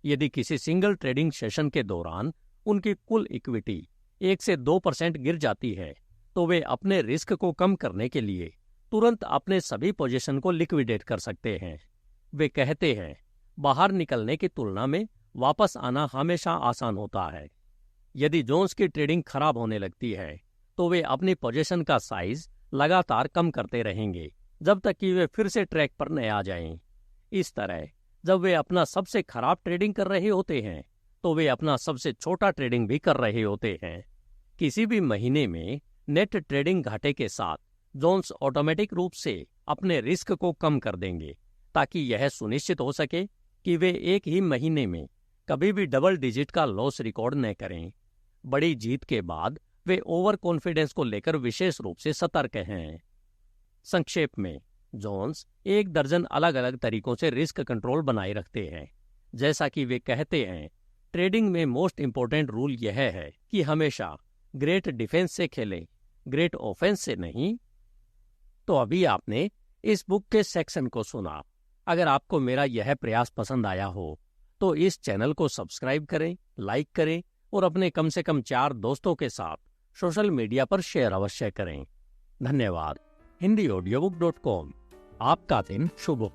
यदि किसी सिंगल ट्रेडिंग सेशन के दौरान उनकी कुल इक्विटी 1 से 2% गिर जाती है, तो वे अपने रिस्क को कम करने के लिए तुरंत अपने सभी पोजीशन को लिक्विडेट कर सकते हैं। वे कहते हैं, बाहर निकलने की तुलना में वापस आना हमेशा आसान होता है। यदि जोन्स की ट्रेडिंग खराब होने लगती है, तो वे अपनी पोजीशन का साइज लगातार कम करते रहेंगे जब तक कि वे फिर से ट्रैक पर न आ जाएं। इस तरह जब वे अपना सबसे खराब ट्रेडिंग कर रहे होते हैं, तो वे अपना सबसे छोटा ट्रेडिंग भी कर रहे होते हैं। किसी भी महीने में नेट ट्रेडिंग घाटे के साथ जोन्स ऑटोमेटिक रूप से अपने रिस्क को कम कर देंगे, ताकि यह सुनिश्चित हो सके कि वे एक ही महीने में कभी भी डबल डिजिट का लॉस रिकॉर्ड न करें। बड़ी जीत के बाद वे ओवर कॉन्फिडेंस को लेकर विशेष रूप से सतर्क हैं। संक्षेप में, जोन्स 1 दर्जन अलग अलग तरीकों से रिस्क कंट्रोल बनाए रखते हैं। जैसा कि वे कहते हैं, ट्रेडिंग में मोस्ट इंपोर्टेंट रूल यह है कि हमेशा ग्रेट डिफेंस से खेलें, ग्रेट ऑफेंस से नहीं। तो अभी आपने इस बुक के सेक्शन को सुना। अगर आपको मेरा यह प्रयास पसंद आया हो तो इस चैनल को सब्सक्राइब करें, लाइक करें और अपने कम से कम 4 दोस्तों के साथ सोशल मीडिया पर शेयर अवश्य करें। धन्यवाद। HindiAudiobook.com। आपका दिन शुभ हो।